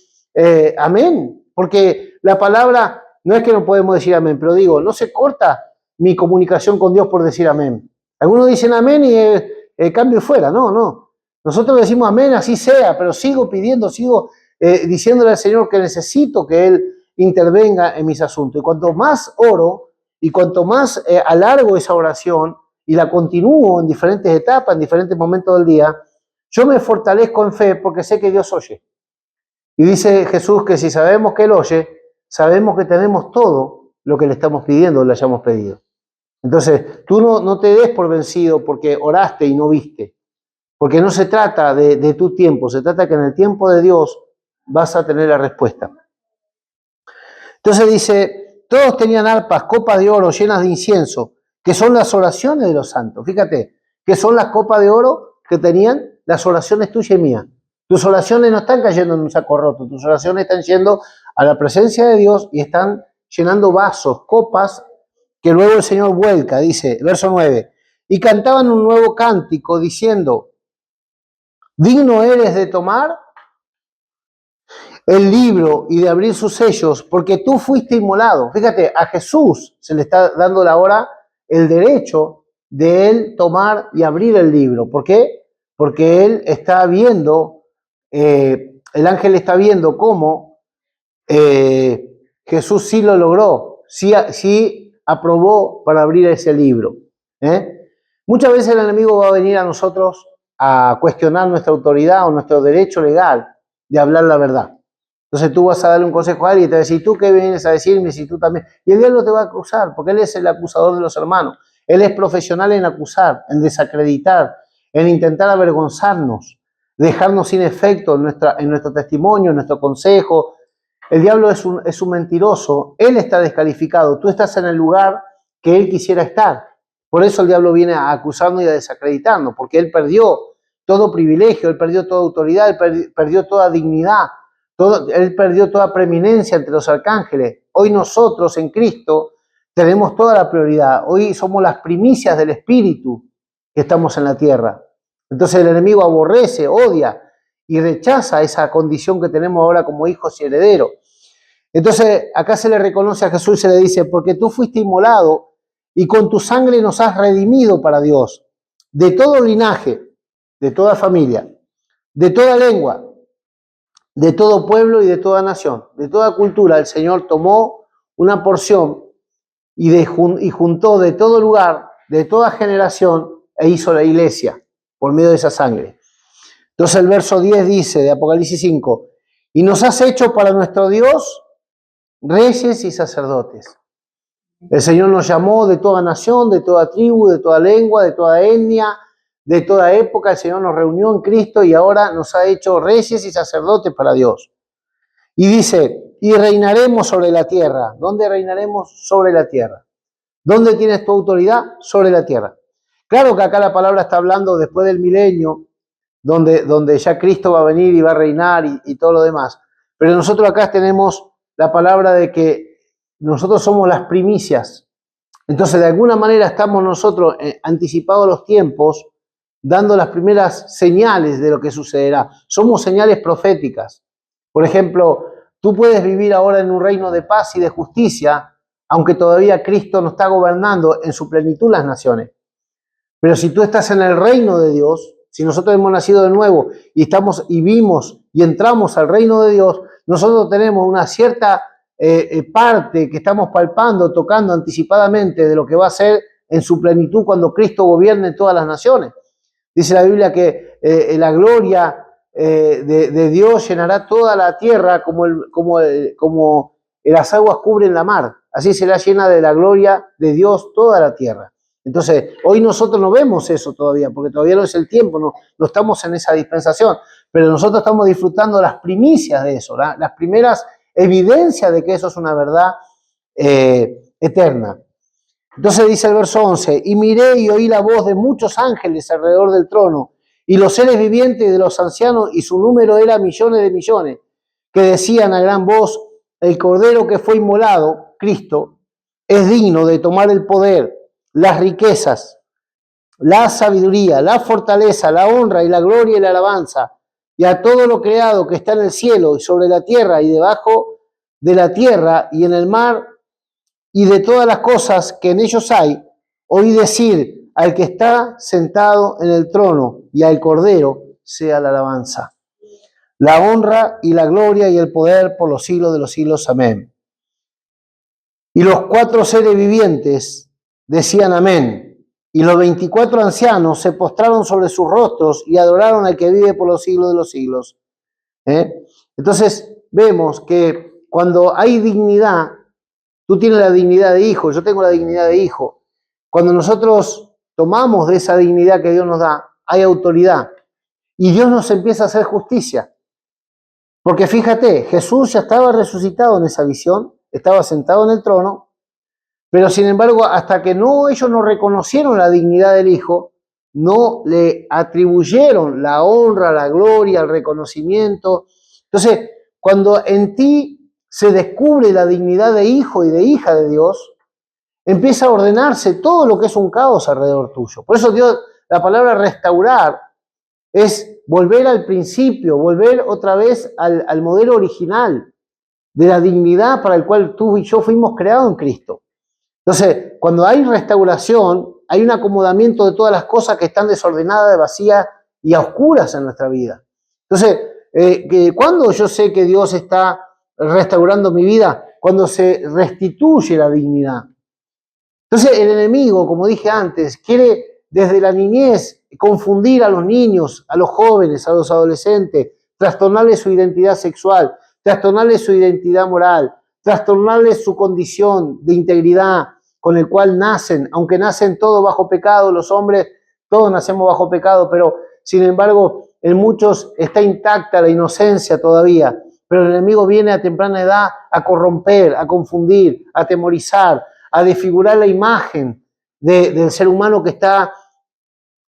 amén, porque la palabra, no es que no podemos decir amén, pero digo, no se corta mi comunicación con Dios por decir amén. Algunos dicen amén y el cambio fuera. No. Nosotros decimos amén, así sea, pero sigo pidiendo, sigo diciéndole al Señor que necesito que Él intervenga en mis asuntos. Y cuanto más oro y cuanto más alargo esa oración y la continúo en diferentes etapas, en diferentes momentos del día, yo me fortalezco en fe porque sé que Dios oye. Y dice Jesús que si sabemos que Él oye, sabemos que tenemos todo lo que le estamos pidiendo o le hayamos pedido. Entonces, tú no te des por vencido porque oraste y no viste. Porque no se trata de tu tiempo, se trata que en el tiempo de Dios vas a tener la respuesta. Entonces dice, todos tenían arpas, copas de oro llenas de incienso, que son las oraciones de los santos. Fíjate, que son las copas de oro que tenían las oraciones tuyas y mías. Tus oraciones no están cayendo en un saco roto, tus oraciones están yendo a la presencia de Dios y están llenando vasos, copas, que luego el Señor vuelca, dice, verso 9, y cantaban un nuevo cántico diciendo, digno eres de tomar el libro y de abrir sus sellos, porque tú fuiste inmolado. Fíjate, a Jesús se le está dando ahora el derecho de él tomar y abrir el libro. ¿Por qué? Porque él está viendo, el ángel está viendo cómo Jesús sí lo logró, sí aprobó para abrir ese libro. Muchas veces el enemigo va a venir a nosotros a cuestionar nuestra autoridad o nuestro derecho legal de hablar la verdad. Entonces tú vas a darle un consejo a alguien y te va a decir, ¿tú qué vienes a decirme si tú también? Y el diablo te va a acusar, porque él es el acusador de los hermanos. Él es profesional en acusar, en desacreditar, en intentar avergonzarnos, dejarnos sin efecto en nuestro testimonio, en nuestro consejo. El diablo es un mentiroso, él está descalificado, tú estás en el lugar que él quisiera estar. Por eso el diablo viene a acusarnos y a desacreditarnos, porque él perdió todo privilegio, él perdió toda autoridad, él perdió toda dignidad. Él perdió toda preeminencia entre los arcángeles. Hoy nosotros en Cristo tenemos toda la prioridad. Hoy somos las primicias del Espíritu que estamos en la tierra. Entonces el enemigo aborrece, odia y rechaza esa condición que tenemos ahora como hijos y herederos. Entonces acá se le reconoce a Jesús y se le dice, porque tú fuiste inmolado y con tu sangre nos has redimido para Dios, de todo linaje, de toda familia, de toda lengua, de todo pueblo y de toda nación, de toda cultura. El Señor tomó una porción y juntó de todo lugar, de toda generación, e hizo la iglesia por medio de esa sangre. Entonces el verso 10 dice de Apocalipsis 5, y nos has hecho para nuestro Dios reyes y sacerdotes. El Señor nos llamó de toda nación, de toda tribu, de toda lengua, de toda etnia, de toda época. El Señor nos reunió en Cristo y ahora nos ha hecho reyes y sacerdotes para Dios. Y dice, y reinaremos sobre la tierra. ¿Dónde reinaremos? Sobre la tierra. ¿Dónde tienes tu autoridad? Sobre la tierra. Claro que acá la palabra está hablando después del milenio, donde ya Cristo va a venir y va a reinar y todo lo demás. Pero nosotros acá tenemos la palabra de que nosotros somos las primicias. Entonces, de alguna manera estamos nosotros anticipados los tiempos, dando las primeras señales de lo que sucederá. Somos señales proféticas. Por ejemplo, tú puedes vivir ahora en un reino de paz y de justicia, aunque todavía Cristo no está gobernando en su plenitud las naciones. Pero si tú estás en el reino de Dios, si nosotros hemos nacido de nuevo y vimos y entramos al reino de Dios, nosotros tenemos una cierta parte que estamos palpando, tocando anticipadamente de lo que va a ser en su plenitud cuando Cristo gobierne todas las naciones. Dice la Biblia que la gloria de Dios llenará toda la tierra como las aguas cubren la mar. Así será llena de la gloria de Dios toda la tierra. Entonces, hoy nosotros no vemos eso todavía, porque todavía no es el tiempo, no estamos en esa dispensación, pero nosotros estamos disfrutando las primicias de eso, las primeras evidencias de que eso es una verdad eterna. Entonces dice el verso 11, y miré y oí la voz de muchos ángeles alrededor del trono, y los seres vivientes de los ancianos, y su número era millones de millones, que decían a gran voz, el Cordero que fue inmolado, Cristo, es digno de tomar el poder, las riquezas, la sabiduría, la fortaleza, la honra y la gloria y la alabanza, y a todo lo creado que está en el cielo y sobre la tierra y debajo de la tierra y en el mar y de todas las cosas que en ellos hay, oí decir al que está sentado en el trono y al Cordero sea la alabanza, la honra y la gloria y el poder por los siglos de los siglos. Amén. Y los 4 seres vivientes decían amén. Y los 24 ancianos se postraron sobre sus rostros y adoraron al que vive por los siglos de los siglos. Entonces vemos que cuando hay dignidad, tú tienes la dignidad de hijo, yo tengo la dignidad de hijo. Cuando nosotros tomamos de esa dignidad que Dios nos da, hay autoridad. Y Dios nos empieza a hacer justicia. Porque fíjate, Jesús ya estaba resucitado en esa visión estaba sentado en el trono, pero sin embargo, hasta que ellos no reconocieron la dignidad del Hijo, no le atribuyeron la honra, la gloria, el reconocimiento. Entonces, cuando en ti se descubre la dignidad de hijo y de hija de Dios, empieza a ordenarse todo lo que es un caos alrededor tuyo. Por eso Dios, la palabra restaurar es volver al principio, volver otra vez al modelo original de la dignidad para el cual tú y yo fuimos creados en Cristo. Entonces, cuando hay restauración, hay un acomodamiento de todas las cosas que están desordenadas, vacías y a oscuras en nuestra vida. Entonces, ¿cuándo yo sé que Dios está restaurando mi vida? Cuando se restituye la dignidad. Entonces, el enemigo, como dije antes, quiere desde la niñez confundir a los niños, a los jóvenes, a los adolescentes, trastornarles su identidad sexual, trastornarles su identidad moral, trastornarles su condición de integridad con el cual nacen, aunque nacen todos bajo pecado, los hombres todos nacemos bajo pecado, pero sin embargo en muchos está intacta la inocencia todavía, pero el enemigo viene a temprana edad a corromper, a confundir, a atemorizar, a desfigurar la imagen del ser humano que está,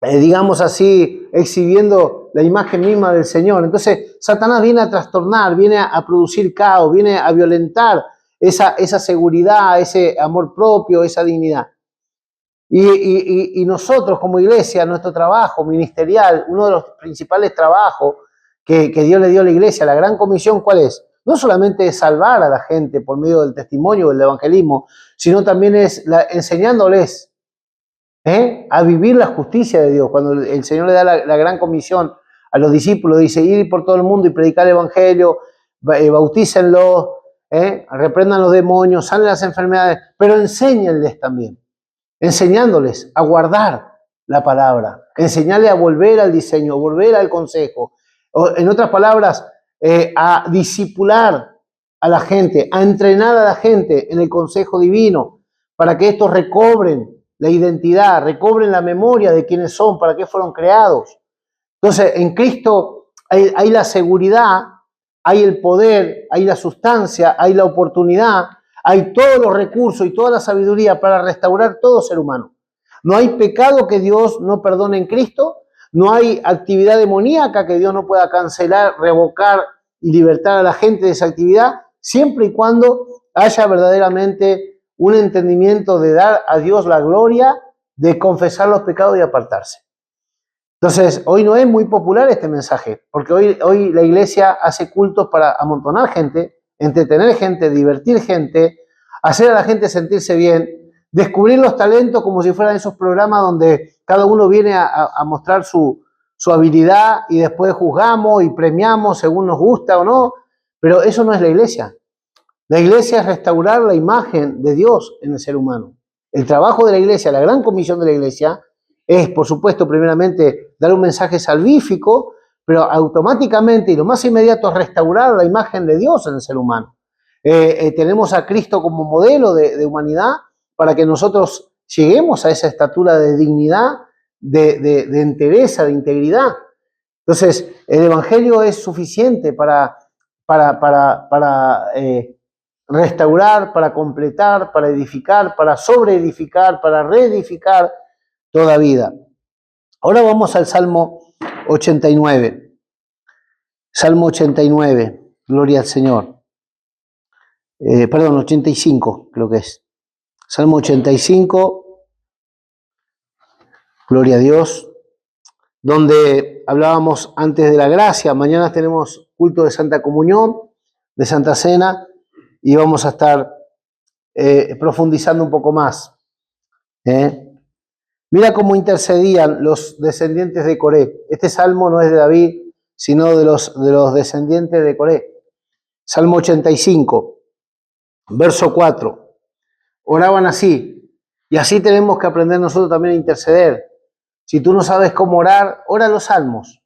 digamos así, exhibiendo la imagen misma del Señor. Entonces, Satanás viene a trastornar, viene a producir caos, viene a violentar esa seguridad, ese amor propio, esa dignidad. Y nosotros como iglesia, nuestro trabajo ministerial, uno de los principales trabajos que Dios le dio a la iglesia, la gran comisión, ¿cuál es? No solamente es salvar a la gente por medio del testimonio, del evangelismo, sino también es enseñándoles a vivir la justicia de Dios. Cuando el Señor le da la gran comisión a los discípulos, dice, ir por todo el mundo y predicar el evangelio, bautícenlos, reprendan los demonios, sanen las enfermedades, pero enséñenles también, enseñándoles a guardar la palabra, enseñarles a volver al diseño, a volver al consejo, o, en otras palabras, a discipular a la gente, a entrenar a la gente en el consejo divino, para que estos recobren la identidad, recobren la memoria de quiénes son, para qué fueron creados. Entonces, en Cristo hay la seguridad, hay el poder, hay la sustancia, hay la oportunidad, hay todos los recursos y toda la sabiduría para restaurar todo ser humano. No hay pecado que Dios no perdone en Cristo, no hay actividad demoníaca que Dios no pueda cancelar, revocar y libertar a la gente de esa actividad, siempre y cuando haya verdaderamente un entendimiento de dar a Dios la gloria, de confesar los pecados y apartarse. Entonces, hoy no es muy popular este mensaje, porque hoy la iglesia hace cultos para amontonar gente, entretener gente, divertir gente, hacer a la gente sentirse bien, descubrir los talentos como si fueran esos programas donde cada uno viene a mostrar su habilidad y después juzgamos y premiamos según nos gusta o no, pero eso no es la iglesia. La iglesia es restaurar la imagen de Dios en el ser humano. El trabajo de la iglesia, la gran comisión de la iglesia, es, por supuesto, primeramente dar un mensaje salvífico, pero automáticamente y lo más inmediato es restaurar la imagen de Dios en el ser humano. Tenemos a Cristo como modelo de humanidad para que nosotros lleguemos a esa estatura de dignidad, de entereza, de integridad. Entonces, el Evangelio es suficiente para restaurar, para completar, para edificar, para sobreedificar, para reedificar toda vida. Ahora vamos al Salmo 89. Salmo 89, gloria al Señor. 85 creo que es. Salmo 85, gloria a Dios, donde hablábamos antes de la gracia. Mañana tenemos culto de Santa Comunión, de Santa Cena, y vamos a estar profundizando un poco más. Mira cómo intercedían los descendientes de Coré. Este salmo no es de David, sino de los descendientes de Coré. Salmo 85, verso 4. Oraban así, y así tenemos que aprender nosotros también a interceder. Si tú no sabes cómo orar, ora los salmos.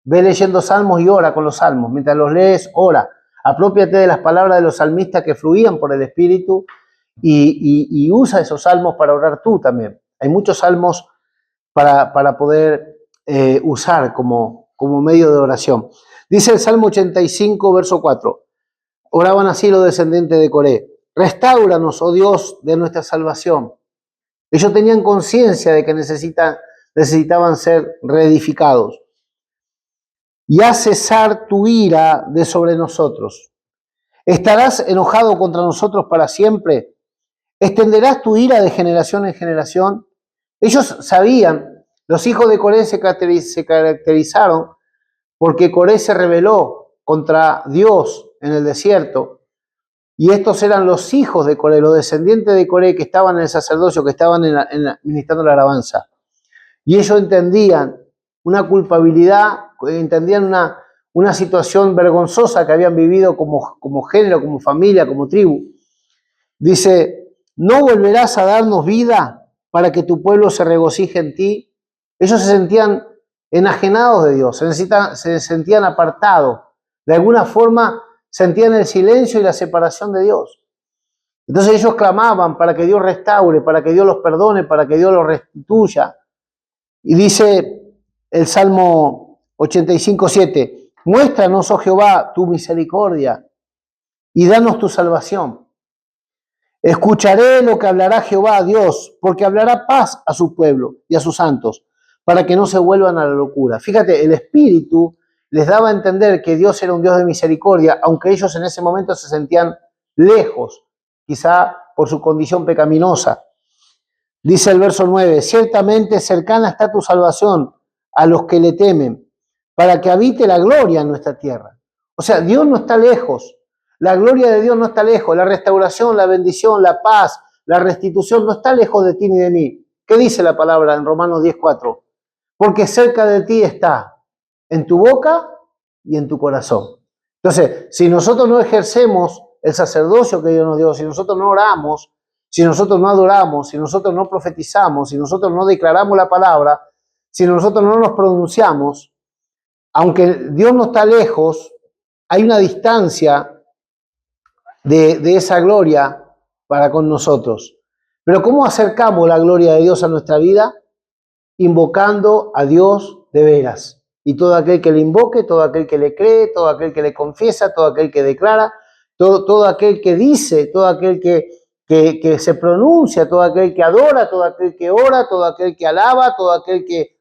Ve leyendo salmos y ora con los salmos. Mientras los lees, ora. Apropiate de las palabras de los salmistas que fluían por el Espíritu y usa esos salmos para orar tú también. Hay muchos salmos para poder usar como medio de oración. Dice el Salmo 85, verso 4. Oraban así los descendientes de Coré. restáuranos, oh Dios, de nuestra salvación. Ellos tenían conciencia de que necesitaban ser reedificados. Y haz cesar tu ira de sobre nosotros. ¿Estarás enojado contra nosotros para siempre? ¿Extenderás tu ira de generación en generación? Ellos sabían, los hijos de Coré se caracterizaron porque Coré se rebeló contra Dios en el desierto. Y estos eran los hijos de Coré, los descendientes de Coré que estaban en el sacerdocio, que estaban ministrando la alabanza. Y ellos entendían una culpabilidad, entendían una situación vergonzosa que habían vivido como género, como familia, como tribu. Dice, ¿no volverás a darnos vida para que tu pueblo se regocije en ti? Ellos se sentían enajenados de Dios, se sentían apartados. De alguna forma sentían el silencio y la separación de Dios. Entonces ellos clamaban para que Dios restaure, para que Dios los perdone, para que Dios los restituya. Y dice el Salmo 85:7, muéstranos, oh Jehová, tu misericordia y danos tu salvación. Escucharé lo que hablará Jehová a Dios, porque hablará paz a su pueblo y a sus santos, para que no se vuelvan a la locura. Fíjate, el Espíritu les daba a entender que Dios era un Dios de misericordia, aunque ellos en ese momento se sentían lejos, quizá por su condición pecaminosa. Dice el verso 9, ciertamente cercana está tu salvación a los que le temen, para que habite la gloria en nuestra tierra. O sea, Dios no está lejos, la gloria de Dios no está lejos, la restauración, la bendición, la paz, la restitución no está lejos de ti ni de mí. ¿Qué dice la palabra en Romanos 10:4? Porque cerca de ti está, en tu boca y en tu corazón. Entonces, si nosotros no ejercemos el sacerdocio que Dios nos dio, si nosotros no oramos, si nosotros no adoramos, si nosotros no profetizamos, si nosotros no declaramos la palabra, si nosotros no nos pronunciamos, aunque Dios no está lejos, hay una distancia de esa gloria para con nosotros. Pero ¿cómo acercamos la gloria de Dios a nuestra vida? Invocando a Dios de veras. Y todo aquel que le invoque, todo aquel que le cree, todo aquel que le confiesa, todo aquel que declara, todo aquel que dice, todo aquel que se pronuncia, todo aquel que adora, todo aquel que ora, todo aquel que alaba, todo aquel que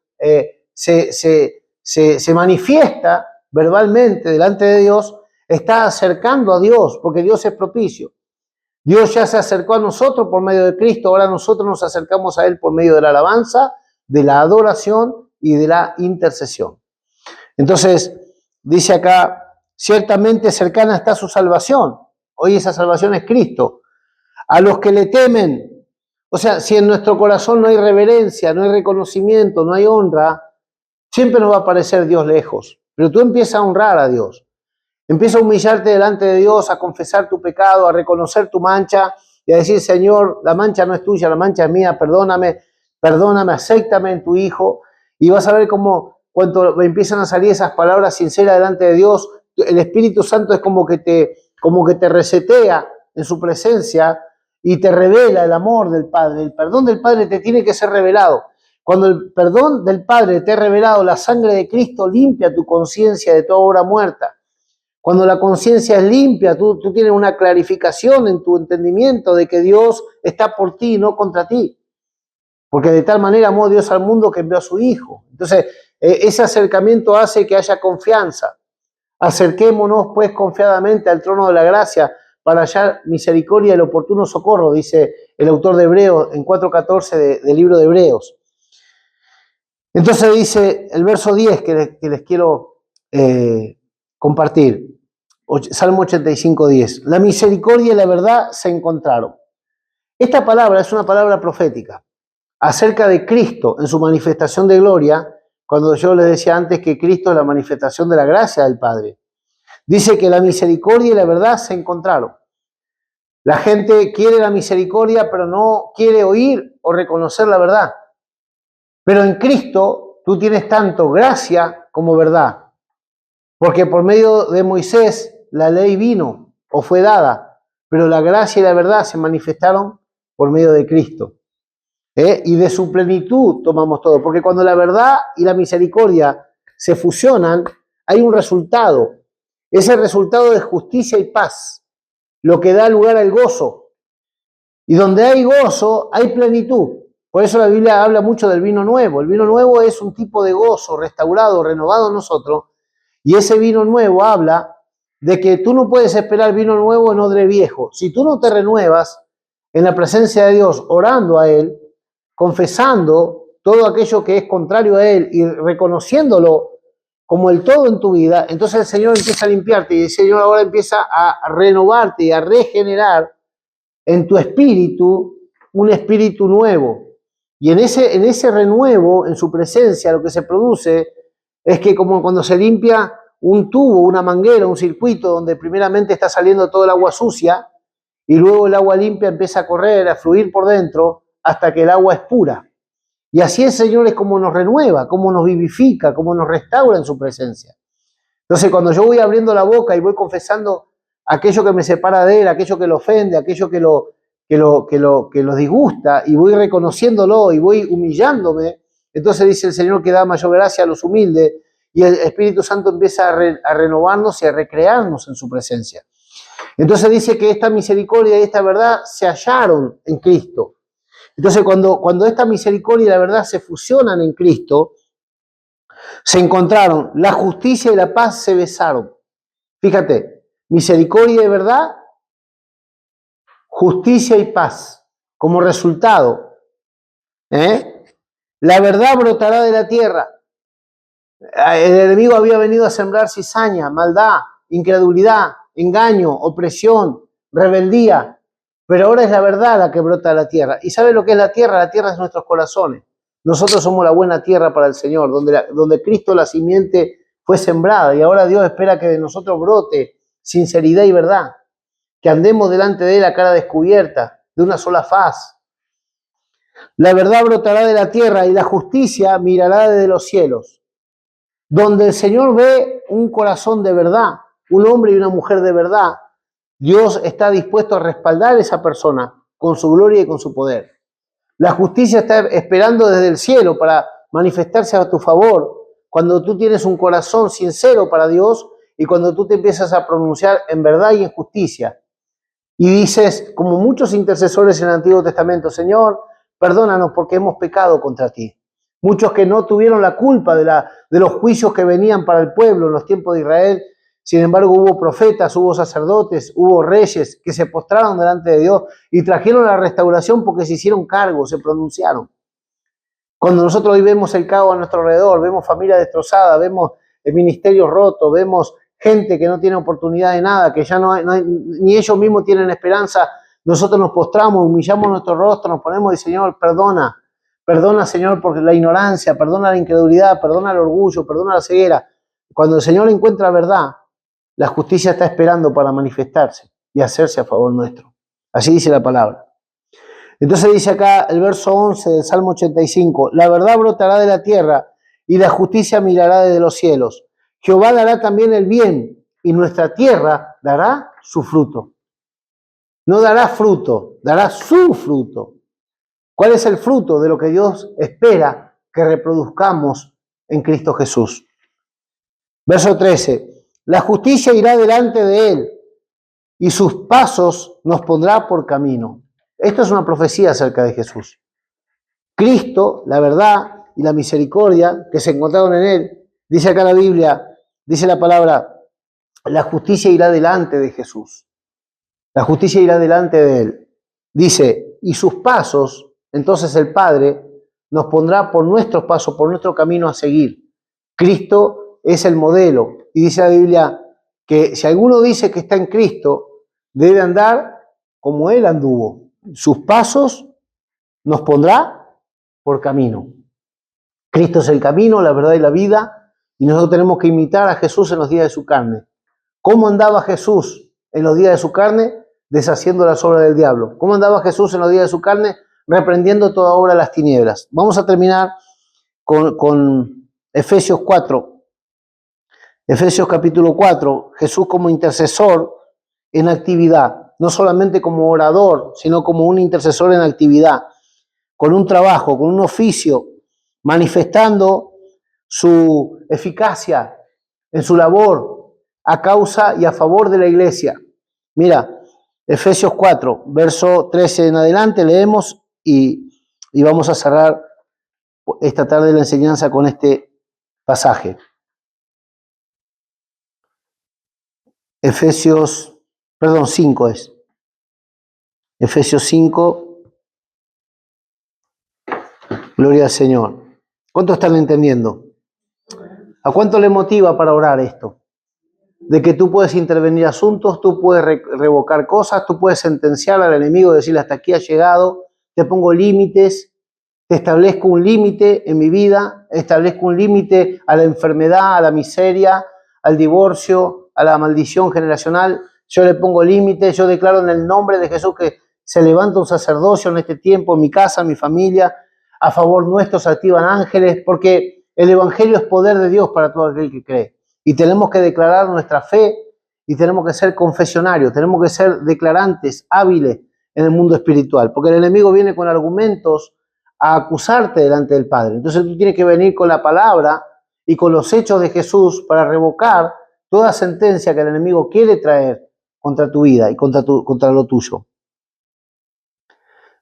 se manifiesta verbalmente delante de Dios, está acercando a Dios, porque Dios es propicio. Dios ya se acercó a nosotros por medio de Cristo, ahora nosotros nos acercamos a Él por medio de la alabanza, de la adoración y de la intercesión. Entonces, dice acá, ciertamente cercana está su salvación. Hoy esa salvación es Cristo. A los que le temen, o sea, si en nuestro corazón no hay reverencia, no hay reconocimiento, no hay honra, siempre nos va a parecer Dios lejos. Pero tú empiezas a honrar a Dios. Empieza a humillarte delante de Dios, a confesar tu pecado, a reconocer tu mancha y a decir, Señor, la mancha no es tuya, la mancha es mía, perdóname, acéptame en tu Hijo. Y vas a ver cómo cuando empiezan a salir esas palabras sinceras delante de Dios, el Espíritu Santo es como que te resetea en su presencia y te revela el amor del Padre. El perdón del Padre te tiene que ser revelado. Cuando el perdón del Padre te ha revelado, la sangre de Cristo limpia tu conciencia de toda obra muerta. Cuando la conciencia es limpia, tú tienes una clarificación en tu entendimiento de que Dios está por ti y no contra ti. Porque de tal manera amó Dios al mundo que envió a su Hijo. Entonces, ese acercamiento hace que haya confianza. Acerquémonos pues confiadamente al trono de la gracia para hallar misericordia y el oportuno socorro, dice el autor de Hebreos en 4:14 del libro de Hebreos. Entonces dice el verso 10 que les quiero compartir. Salmo 85:10. La misericordia y la verdad se encontraron. Esta palabra es una palabra profética acerca de Cristo en su manifestación de gloria, cuando yo les decía antes que Cristo es la manifestación de la gracia del Padre. Dice que la misericordia y la verdad se encontraron. La gente quiere la misericordia, pero no quiere oír o reconocer la verdad. Pero en Cristo tú tienes tanto gracia como verdad. Porque por medio de Moisés la ley vino o fue dada, pero la gracia y la verdad se manifestaron por medio de Cristo. Y de su plenitud tomamos todo, porque cuando la verdad y la misericordia se fusionan, hay un resultado. Ese resultado de justicia y paz, lo que da lugar al gozo. Y donde hay gozo, hay plenitud. Por eso la Biblia habla mucho del vino nuevo. El vino nuevo es un tipo de gozo restaurado, renovado en nosotros. Y ese vino nuevo habla de que tú no puedes esperar vino nuevo en odre viejo. Si tú no te renuevas en la presencia de Dios, orando a Él, confesando todo aquello que es contrario a Él y reconociéndolo como el todo en tu vida, entonces el Señor empieza a limpiarte y el Señor ahora empieza a renovarte y a regenerar en tu espíritu un espíritu nuevo. Y en ese renuevo, en su presencia, lo que se produce es que como cuando se limpia un tubo, una manguera, un circuito donde primeramente está saliendo todo el agua sucia y luego el agua limpia empieza a correr, a fluir por dentro hasta que el agua es pura. Y así el Señor es como nos renueva, como nos vivifica, como nos restaura en su presencia. Entonces cuando yo voy abriendo la boca y voy confesando aquello que me separa de Él, aquello que lo ofende, aquello que lo disgusta, y voy reconociéndolo y voy humillándome, entonces dice el Señor que da mayor gracia a los humildes y el Espíritu Santo empieza a renovarnos y a recrearnos en su presencia. Entonces dice que esta misericordia y esta verdad se hallaron en Cristo. Entonces cuando esta misericordia y la verdad se fusionan en Cristo, se encontraron, la justicia y la paz se besaron. Fíjate, misericordia y verdad, justicia y paz como resultado. La verdad brotará de la tierra. El enemigo había venido a sembrar cizaña, maldad, incredulidad, engaño, opresión, rebeldía. Pero ahora es la verdad la que brota de la tierra. ¿Y sabe lo que es la tierra? La tierra es nuestros corazones. Nosotros somos la buena tierra para el Señor, donde Cristo la simiente fue sembrada y ahora Dios espera que de nosotros brote sinceridad y verdad, que andemos delante de Él a cara descubierta, de una sola faz. La verdad brotará de la tierra y la justicia mirará desde los cielos. Donde el Señor ve un corazón de verdad, un hombre y una mujer de verdad, Dios está dispuesto a respaldar a esa persona con su gloria y con su poder. La justicia está esperando desde el cielo para manifestarse a tu favor cuando tú tienes un corazón sincero para Dios y cuando tú te empiezas a pronunciar en verdad y en justicia. Y dices, como muchos intercesores en el Antiguo Testamento, Señor, perdónanos porque hemos pecado contra ti. Muchos que no tuvieron la culpa de los juicios que venían para el pueblo en los tiempos de Israel. Sin embargo, hubo profetas, hubo sacerdotes, hubo reyes que se postraron delante de Dios y trajeron la restauración porque se hicieron cargo, se pronunciaron. Cuando nosotros hoy vemos el caos a nuestro alrededor, vemos familias destrozadas, vemos ministerios rotos, vemos gente que no tiene oportunidad de nada, que ya no hay, ni ellos mismos tienen esperanza, nosotros nos postramos, humillamos nuestro rostro, nos ponemos y Señor, perdona, Señor, por la ignorancia, perdona la incredulidad, perdona el orgullo, perdona la ceguera. Cuando el Señor encuentra verdad, la justicia está esperando para manifestarse y hacerse a favor nuestro. Así dice la palabra. Entonces dice acá el verso 11 del Salmo 85, la verdad brotará de la tierra y la justicia mirará desde los cielos. Jehová dará también el bien y nuestra tierra dará su fruto. No dará fruto, dará su fruto. ¿Cuál es el fruto de lo que Dios espera que reproduzcamos en Cristo Jesús? Verso 13, la justicia irá delante de él y sus pasos nos pondrá por camino. Esto es una profecía acerca de Jesús. Cristo, la verdad y la misericordia que se encontraron en él, dice acá la Biblia, dice la palabra, la justicia irá delante de Jesús. La justicia irá delante de él. Dice, y sus pasos, entonces el Padre nos pondrá por nuestros pasos, por nuestro camino a seguir. Cristo es el modelo. Y dice la Biblia que si alguno dice que está en Cristo, debe andar como Él anduvo. Sus pasos nos pondrá por camino. Cristo es el camino, la verdad y la vida, y nosotros tenemos que imitar a Jesús en los días de su carne. ¿Cómo andaba Jesús en los días de su carne? Deshaciendo las obras del diablo. ¿Cómo andaba Jesús en los días de su carne? Reprendiendo toda obra de las tinieblas. Vamos a terminar con Efesios 4. Efesios capítulo 4, Jesús como intercesor en actividad, no solamente como orador, sino como un intercesor en actividad, con un trabajo, con un oficio, manifestando su eficacia en su labor a causa y a favor de la iglesia. Mira, Efesios 4, verso 13 en adelante, leemos y vamos a cerrar esta tarde la enseñanza con este pasaje. Efesios 5 es. Efesios 5, gloria al Señor. ¿Cuánto están entendiendo? ¿A cuánto le motiva para orar esto? De que tú puedes intervenir asuntos, tú puedes revocar cosas, tú puedes sentenciar al enemigo, decirle hasta aquí ha llegado, te pongo límites, te establezco un límite en mi vida, establezco un límite a la enfermedad, a la miseria, al divorcio, a la maldición generacional. Yo le pongo límites, yo declaro en el nombre de Jesús que se levanta un sacerdocio en este tiempo, en mi casa, en mi familia, a favor nuestro se activan ángeles, porque el evangelio es poder de Dios para todo aquel que cree. Y tenemos que declarar nuestra fe y tenemos que ser confesionarios, tenemos que ser declarantes, hábiles en el mundo espiritual, porque el enemigo viene con argumentos a acusarte delante del Padre. Entonces tú tienes que venir con la palabra y con los hechos de Jesús para revocar toda sentencia que el enemigo quiere traer contra tu vida y contra lo tuyo.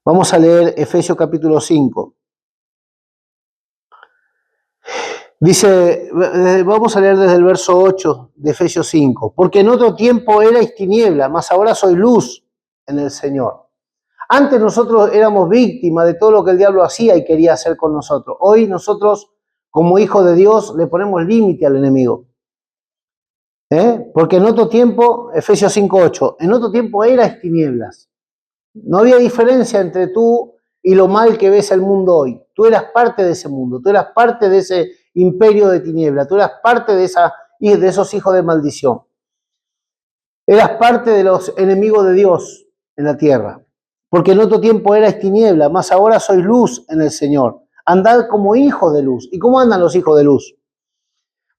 Vamos a leer Efesios capítulo 5. Dice, vamos a leer desde el verso 8 de Efesios 5. Porque en otro tiempo erais tiniebla, mas ahora soy luz en el Señor. Antes nosotros éramos víctimas de todo lo que el diablo hacía y quería hacer con nosotros. Hoy nosotros, como hijos de Dios, le ponemos límite al enemigo. Porque en otro tiempo, Efesios 5:8, en otro tiempo erais tinieblas. No había diferencia entre tú y lo mal que ves el mundo hoy. Tú eras parte de ese mundo, tú eras parte de ese imperio de tinieblas, tú eras parte de esos hijos de maldición. Eras parte de los enemigos de Dios en la tierra. Porque en otro tiempo erais tiniebla, mas ahora sois luz en el Señor. Andad como hijos de luz. ¿Y cómo andan los hijos de luz?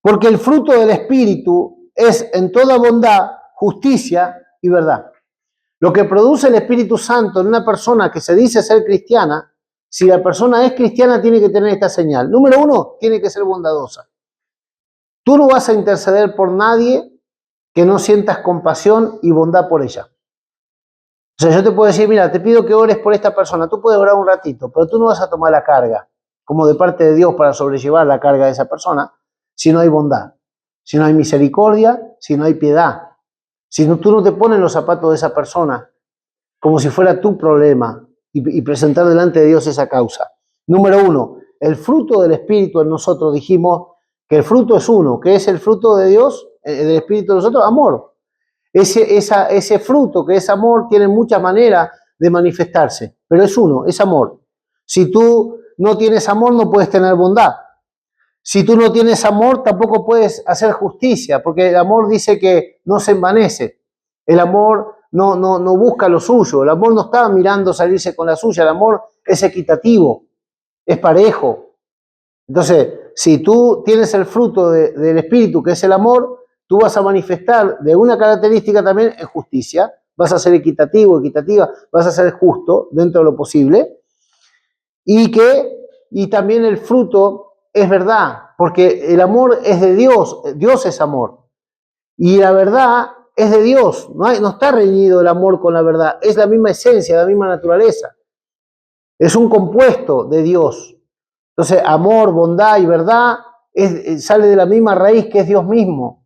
Porque el fruto del Espíritu es en toda bondad, justicia y verdad. Lo que produce el Espíritu Santo en una persona que se dice ser cristiana, si la persona es cristiana tiene que tener esta señal. Número 1, tiene que ser bondadosa. Tú no vas a interceder por nadie que no sientas compasión y bondad por ella. O sea, yo te puedo decir, mira, te pido que ores por esta persona. Tú puedes orar un ratito, pero tú no vas a tomar la carga como de parte de Dios para sobrellevar la carga de esa persona si no hay bondad, si no hay misericordia, si no hay piedad. Si no, tú no te pones en los zapatos de esa persona como si fuera tu problema y presentar delante de Dios esa causa. Número 1, el fruto del Espíritu en nosotros, dijimos que el fruto es uno. ¿Qué es el fruto de Dios, del Espíritu de nosotros? Amor. Ese fruto que es amor tiene muchas maneras de manifestarse, pero es uno, es amor. Si tú no tienes amor, no puedes tener bondad. Si tú no tienes amor, tampoco puedes hacer justicia, porque el amor dice que no se envanece. El amor no busca lo suyo. El amor no está mirando salirse con la suya. El amor es equitativo, es parejo. Entonces, si tú tienes el fruto del Espíritu, que es el amor, tú vas a manifestar de una característica también en justicia. Vas a ser equitativo, equitativa, vas a ser justo dentro de lo posible. Y también el fruto es verdad, porque el amor es de Dios, Dios es amor. Y la verdad es de Dios, no está reñido el amor con la verdad, es la misma esencia, la misma naturaleza. Es un compuesto de Dios. Entonces, amor, bondad y verdad sale de la misma raíz que es Dios mismo.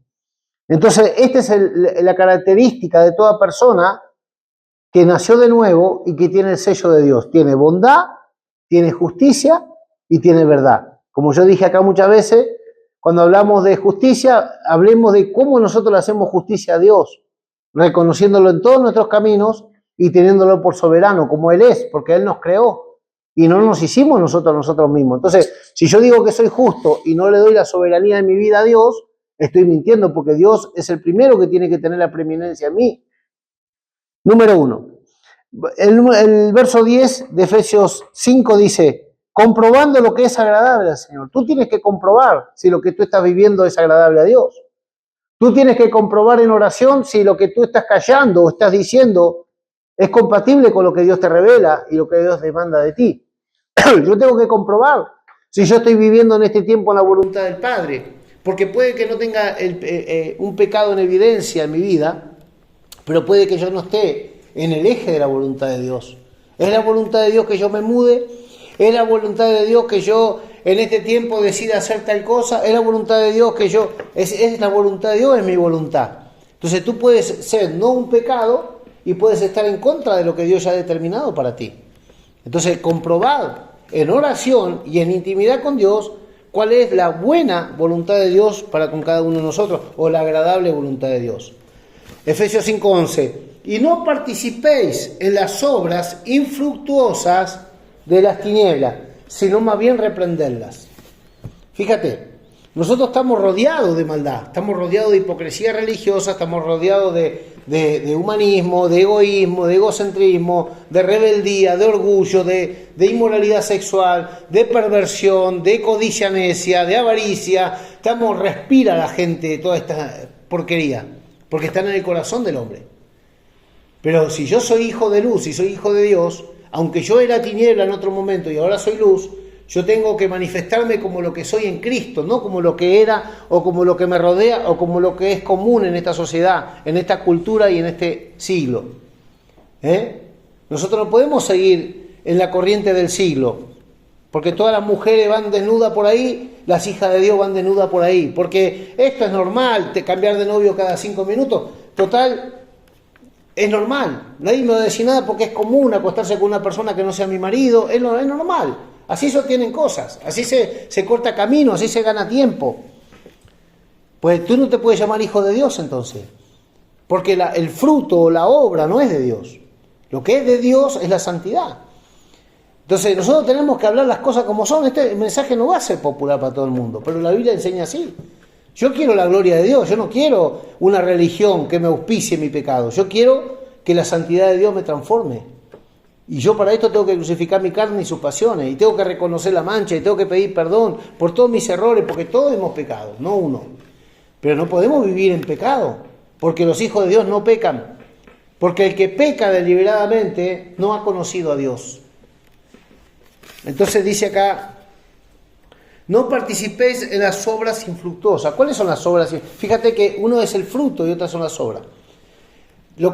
Entonces, esta es la característica de toda persona que nació de nuevo y que tiene el sello de Dios. Tiene bondad, tiene justicia y tiene verdad. Como yo dije acá muchas veces, cuando hablamos de justicia, hablemos de cómo nosotros le hacemos justicia a Dios, reconociéndolo en todos nuestros caminos y teniéndolo por soberano, como Él es, porque Él nos creó y no nos hicimos nosotros mismos. Entonces, si yo digo que soy justo y no le doy la soberanía de mi vida a Dios, estoy mintiendo, porque Dios es el primero que tiene que tener la preeminencia en mí. Número 1. El verso 10 de Efesios 5 dice, comprobando lo que es agradable al Señor. Tú tienes que comprobar si lo que tú estás viviendo es agradable a Dios. Tú tienes que comprobar en oración si lo que tú estás callando o estás diciendo es compatible con lo que Dios te revela y lo que Dios demanda de ti. Yo tengo que comprobar si yo estoy viviendo en este tiempo en la voluntad del Padre, porque puede que no tenga un pecado en evidencia en mi vida, pero puede que yo no esté en el eje de la voluntad de Dios. Es la voluntad de Dios que yo me mude, es la voluntad de Dios que yo en este tiempo decida hacer tal cosa, es la voluntad de Dios que yo, es la voluntad de Dios, es mi voluntad. Entonces tú puedes ser no un pecado y puedes estar en contra de lo que Dios ya ha determinado para ti. Entonces comprobar en oración y en intimidad con Dios cuál es la buena voluntad de Dios para con cada uno de nosotros, o la agradable voluntad de Dios. Efesios 5:11, y no participéis en las obras infructuosas de las tinieblas, sino más bien reprenderlas. Fíjate, nosotros estamos rodeados de maldad, estamos rodeados de hipocresía religiosa, estamos rodeados de humanismo, de egoísmo, de egocentrismo, de rebeldía, de orgullo, de inmoralidad sexual, de perversión, de codicia necia, de avaricia. Respira la gente toda esta porquería, porque están en el corazón del hombre. Pero si yo soy hijo de luz y soy hijo de Dios, aunque yo era tiniebla en otro momento y ahora soy luz, yo tengo que manifestarme como lo que soy en Cristo, no como lo que era o como lo que me rodea o como lo que es común en esta sociedad, en esta cultura y en este siglo. Nosotros no podemos seguir en la corriente del siglo, porque todas las mujeres van desnudas por ahí, las hijas de Dios van desnudas por ahí, porque esto es normal, cambiar de novio cada 5 minutos, total, es normal, nadie me va a decir nada porque es común acostarse con una persona que no sea mi marido, es normal. Así se obtienen cosas, así se corta camino, así se gana tiempo. Pues tú no te puedes llamar hijo de Dios entonces, porque el fruto o la obra no es de Dios. Lo que es de Dios es la santidad. Entonces nosotros tenemos que hablar las cosas como son. Este mensaje no va a ser popular para todo el mundo, pero la Biblia enseña así. Yo quiero la gloria de Dios, yo no quiero una religión que me auspicie mi pecado, yo quiero que la santidad de Dios me transforme. Y yo para esto tengo que crucificar mi carne y sus pasiones, y tengo que reconocer la mancha, y tengo que pedir perdón por todos mis errores, porque todos hemos pecado, no uno. Pero no podemos vivir en pecado, porque los hijos de Dios no pecan, porque el que peca deliberadamente no ha conocido a Dios. Entonces dice acá, no participéis en las obras infructuosas. ¿Cuáles son las obras? Fíjate que uno es el fruto y otras son las obras.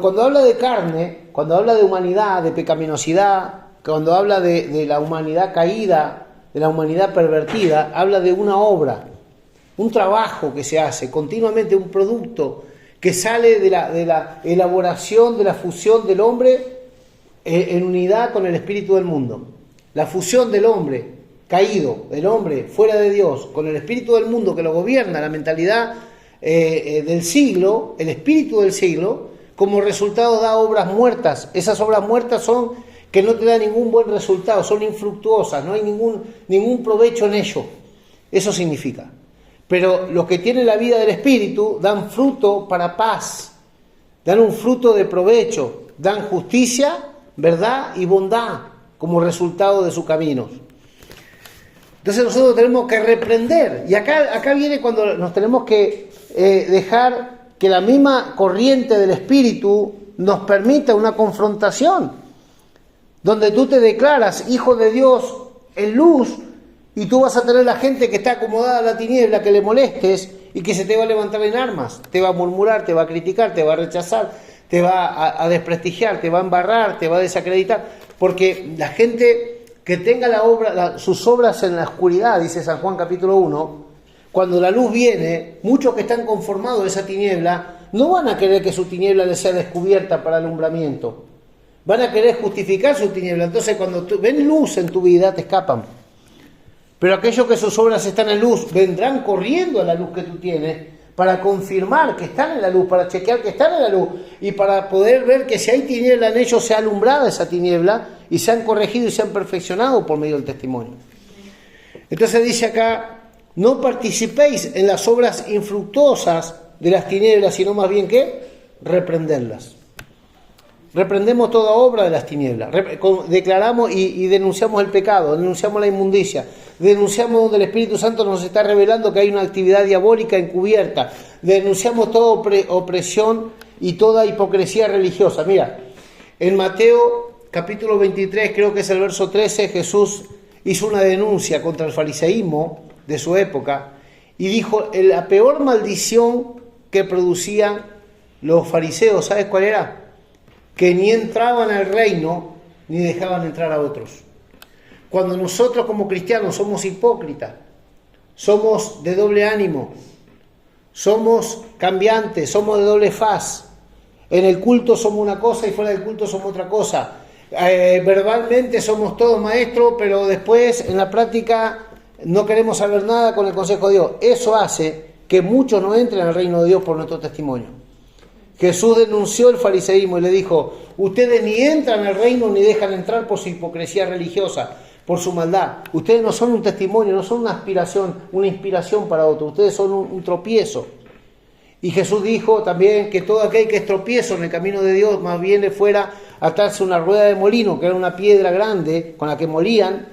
Cuando habla de carne, cuando habla de humanidad, de pecaminosidad, cuando habla de la humanidad caída, de la humanidad pervertida, habla de una obra, un trabajo que se hace continuamente, un producto que sale de la elaboración, de la fusión del hombre en unidad con el espíritu del mundo. La fusión del hombre caído, el hombre fuera de Dios, con el espíritu del mundo que lo gobierna, la mentalidad del siglo, el espíritu del siglo, como resultado da obras muertas. Esas obras muertas son que no te dan ningún buen resultado, son infructuosas, no hay ningún provecho en ello. Eso significa. Pero los que tienen la vida del Espíritu dan fruto para paz, dan un fruto de provecho, dan justicia, verdad y bondad como resultado de sus caminos. Entonces nosotros tenemos que reprender, y acá viene cuando nos tenemos que dejar que la misma corriente del Espíritu nos permita una confrontación, donde tú te declaras hijo de Dios en luz, y tú vas a tener la gente que está acomodada a la tiniebla, que le molestes, y que se te va a levantar en armas, te va a murmurar, te va a criticar, te va a rechazar, te va a desprestigiar, te va a embarrar, te va a desacreditar, porque la gente que tenga sus obras en la oscuridad, dice San Juan capítulo 1, cuando la luz viene, muchos que están conformados de esa tiniebla no van a querer que su tiniebla les sea descubierta para alumbramiento. Van a querer justificar su tiniebla. Entonces cuando ven luz en tu vida te escapan. Pero aquellos que sus obras están en luz vendrán corriendo a la luz que tú tienes para confirmar que están en la luz, para chequear que están en la luz y para poder ver que si hay tiniebla en ellos sea alumbrada esa tiniebla y se han corregido y se han perfeccionado por medio del testimonio. Entonces dice acá, no participéis en las obras infructuosas de las tinieblas, sino más bien que reprenderlas. Reprendemos toda obra de las tinieblas, declaramos y denunciamos el pecado, denunciamos la inmundicia, denunciamos donde el Espíritu Santo nos está revelando que hay una actividad diabólica encubierta, denunciamos toda opresión y toda hipocresía religiosa. Mira, en Mateo capítulo 23, creo que es el verso 13, Jesús hizo una denuncia contra el fariseísmo de su época y dijo, la peor maldición que producían los fariseos, ¿sabes cuál era? que ni entraban al reino ni dejaban entrar a otros. Cuando nosotros como cristianos somos hipócritas, somos de doble ánimo, somos cambiantes, somos de doble faz, en el culto somos una cosa y fuera del culto somos otra cosa, verbalmente somos todos maestros, pero después en la práctica no queremos saber nada con el consejo de Dios. Eso hace que muchos no entren al reino de Dios por nuestro testimonio. Jesús denunció el fariseísmo y le dijo: ustedes ni entran al reino ni dejan entrar por su hipocresía religiosa, por su maldad. Ustedes no son un testimonio, no son una aspiración, una inspiración para otros. Ustedes son un tropiezo. Y Jesús dijo también que todo aquel que es tropiezo en el camino de Dios, más bien le fuera a atarse una rueda de molino, que era una piedra grande con la que molían,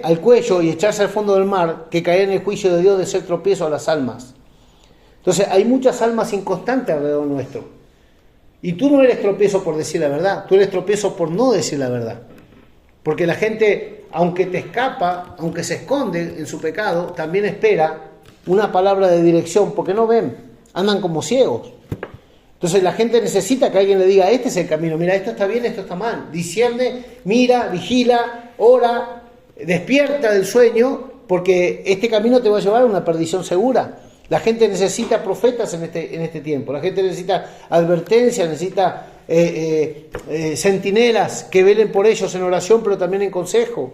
al cuello y echarse al fondo del mar, que caer en el juicio de Dios de ser tropiezo a las almas. Entonces hay muchas almas inconstantes alrededor nuestro. Y tú no eres tropiezo por decir la verdad, tú eres tropiezo por no decir la verdad. Porque la gente, aunque te escapa, aunque se esconde en su pecado, también espera una palabra de dirección, porque no ven, andan como ciegos. Entonces la gente necesita que alguien le diga: este es el camino, mira, esto está bien, esto está mal. Discierne, mira, vigila, ora, despierta del sueño, porque este camino te va a llevar a una perdición segura. La gente necesita profetas en este tiempo, la gente necesita advertencia, necesita centinelas que velen por ellos en oración, pero también en consejo.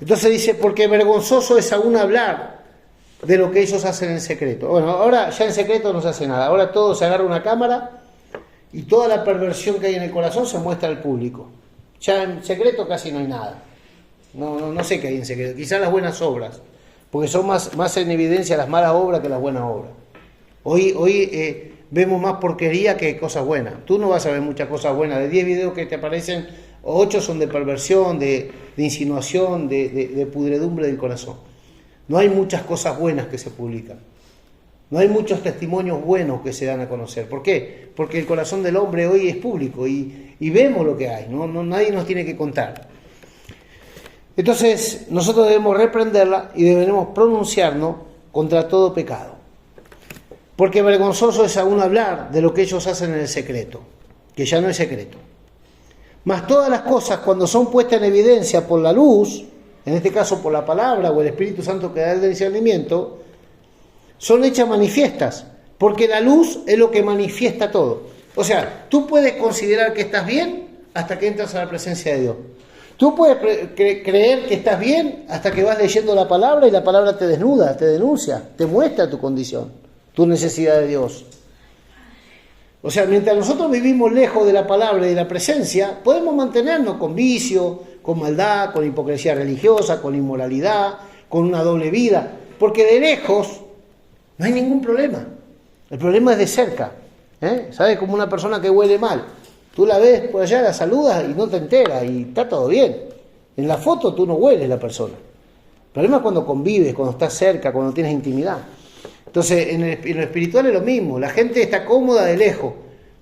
Entonces dice: porque vergonzoso es aún hablar de lo que ellos hacen en secreto. Bueno, ahora ya en secreto no se hace nada, ahora todo se agarra una cámara y toda la perversión que hay en el corazón se muestra al público. Ya en secreto casi no hay nada. No sé qué hay en secreto, quizás las buenas obras, porque son más en evidencia las malas obras que las buenas obras. Hoy vemos más porquería que cosas buenas. Tú no vas a ver muchas cosas buenas. De 10 videos que te aparecen, 8 son de perversión, de insinuación, de pudredumbre del corazón. No hay muchas cosas buenas que se publican. No hay muchos testimonios buenos que se dan a conocer. ¿Por qué? Porque el corazón del hombre hoy es público y vemos lo que hay. No, nadie nos tiene que contar. Entonces, nosotros debemos reprenderla y debemos pronunciarnos contra todo pecado. Porque vergonzoso es aún hablar de lo que ellos hacen en el secreto, que ya no es secreto. Mas todas las cosas, cuando son puestas en evidencia por la luz, en este caso por la palabra o el Espíritu Santo que da el discernimiento, son hechas manifiestas, porque la luz es lo que manifiesta todo. O sea, tú puedes considerar que estás bien hasta que entras a la presencia de Dios. Tú puedes creer que estás bien hasta que vas leyendo la palabra y la palabra te desnuda, te denuncia, te muestra tu condición, tu necesidad de Dios. O sea, mientras nosotros vivimos lejos de la palabra y de la presencia, podemos mantenernos con vicio, con maldad, con hipocresía religiosa, con inmoralidad, con una doble vida, porque de lejos no hay ningún problema. El problema es de cerca. ¿Sabes? Como una persona que huele mal. Tú la ves por allá, la saludas y no te enteras y está todo bien. En la foto tú no hueles la persona. El problema es cuando convives, cuando estás cerca, cuando tienes intimidad. Entonces, en lo espiritual es lo mismo. La gente está cómoda de lejos.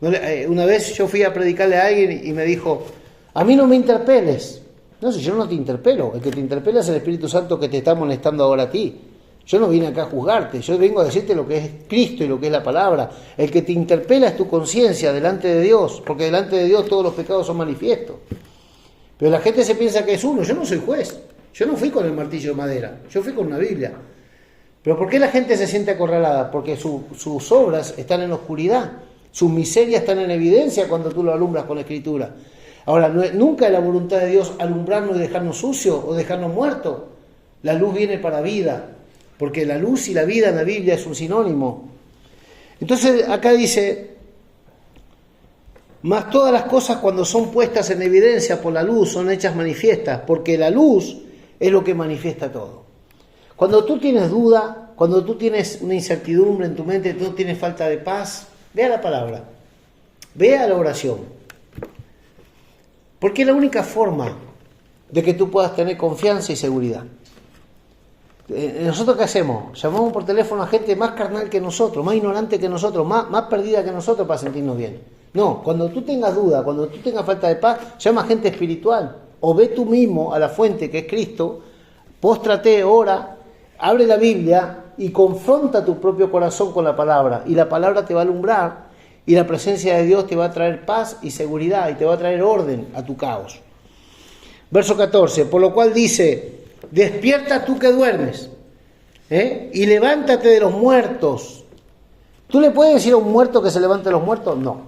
Una vez yo fui a predicarle a alguien y me dijo: a mí no me interpeles. No sé, yo no te interpelo. El que te interpela es el Espíritu Santo que te está molestando ahora a ti. Yo no vine acá a juzgarte, yo vengo a decirte lo que es Cristo y lo que es la palabra. El que te interpela es tu conciencia delante de Dios, porque delante de Dios todos los pecados son manifiestos. Pero la gente se piensa que es uno. Yo no soy juez, yo no fui con el martillo de madera, yo fui con una Biblia. Pero ¿por qué la gente se siente acorralada? Porque sus obras están en la oscuridad, sus miserias están en evidencia cuando tú lo alumbras con la Escritura. Ahora, nunca es la voluntad de Dios alumbrarnos y dejarnos sucios o dejarnos muertos. La luz viene para vida, porque la luz y la vida en la Biblia es un sinónimo. Entonces acá dice: mas todas las cosas cuando son puestas en evidencia por la luz son hechas manifiestas, porque la luz es lo que manifiesta todo. Cuando tú tienes duda, cuando tú tienes una incertidumbre en tu mente, tú tienes falta de paz, ve a la palabra, ve a la oración. Porque es la única forma de que tú puedas tener confianza y seguridad. ¿Nosotros qué hacemos? Llamamos por teléfono a gente más carnal que nosotros, más ignorante que nosotros, más perdida que nosotros para sentirnos bien. No, cuando tú tengas duda, cuando tú tengas falta de paz, llama a gente espiritual. O ve tú mismo a la fuente que es Cristo, póstrate, ora, abre la Biblia y confronta tu propio corazón con la palabra. Y la palabra te va a alumbrar Y la presencia de Dios te va a traer paz y seguridad y te va a traer orden a tu caos. Verso 14, por lo cual dice, despierta tú que duermes, y levántate de los muertos. ¿Tú le puedes decir a un muerto que se levante de los muertos? No.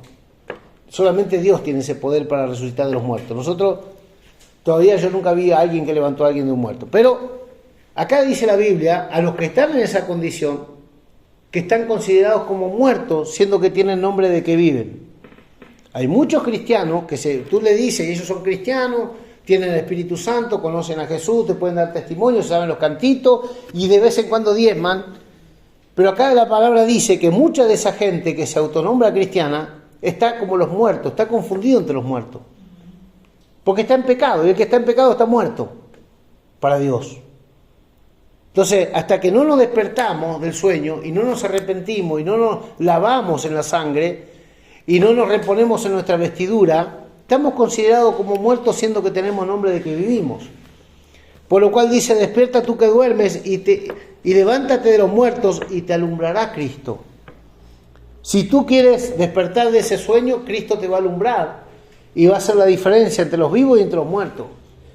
Solamente Dios tiene ese poder para resucitar de los muertos. Nosotros, todavía yo nunca vi a alguien que levantó a alguien de un muerto. Pero acá dice la Biblia, a los que están en esa condición, que están considerados como muertos, siendo que tienen nombre de que viven. Hay muchos cristianos que tú le dices, y ellos son cristianos, tienen el Espíritu Santo, conocen a Jesús, te pueden dar testimonio, saben los cantitos, y de vez en cuando diezman. Pero acá la palabra dice que mucha de esa gente que se autonombra cristiana está como los muertos, está confundido entre los muertos. Porque está en pecado, y el que está en pecado está muerto para Dios. Entonces, hasta que no nos despertamos del sueño y no nos arrepentimos y no nos lavamos en la sangre y no nos reponemos en nuestra vestidura, estamos considerados como muertos siendo que tenemos nombre de que vivimos. Por lo cual dice, despierta tú que duermes y levántate de los muertos y te alumbrará Cristo. Si tú quieres despertar de ese sueño, Cristo te va a alumbrar y va a hacer la diferencia entre los vivos y entre los muertos.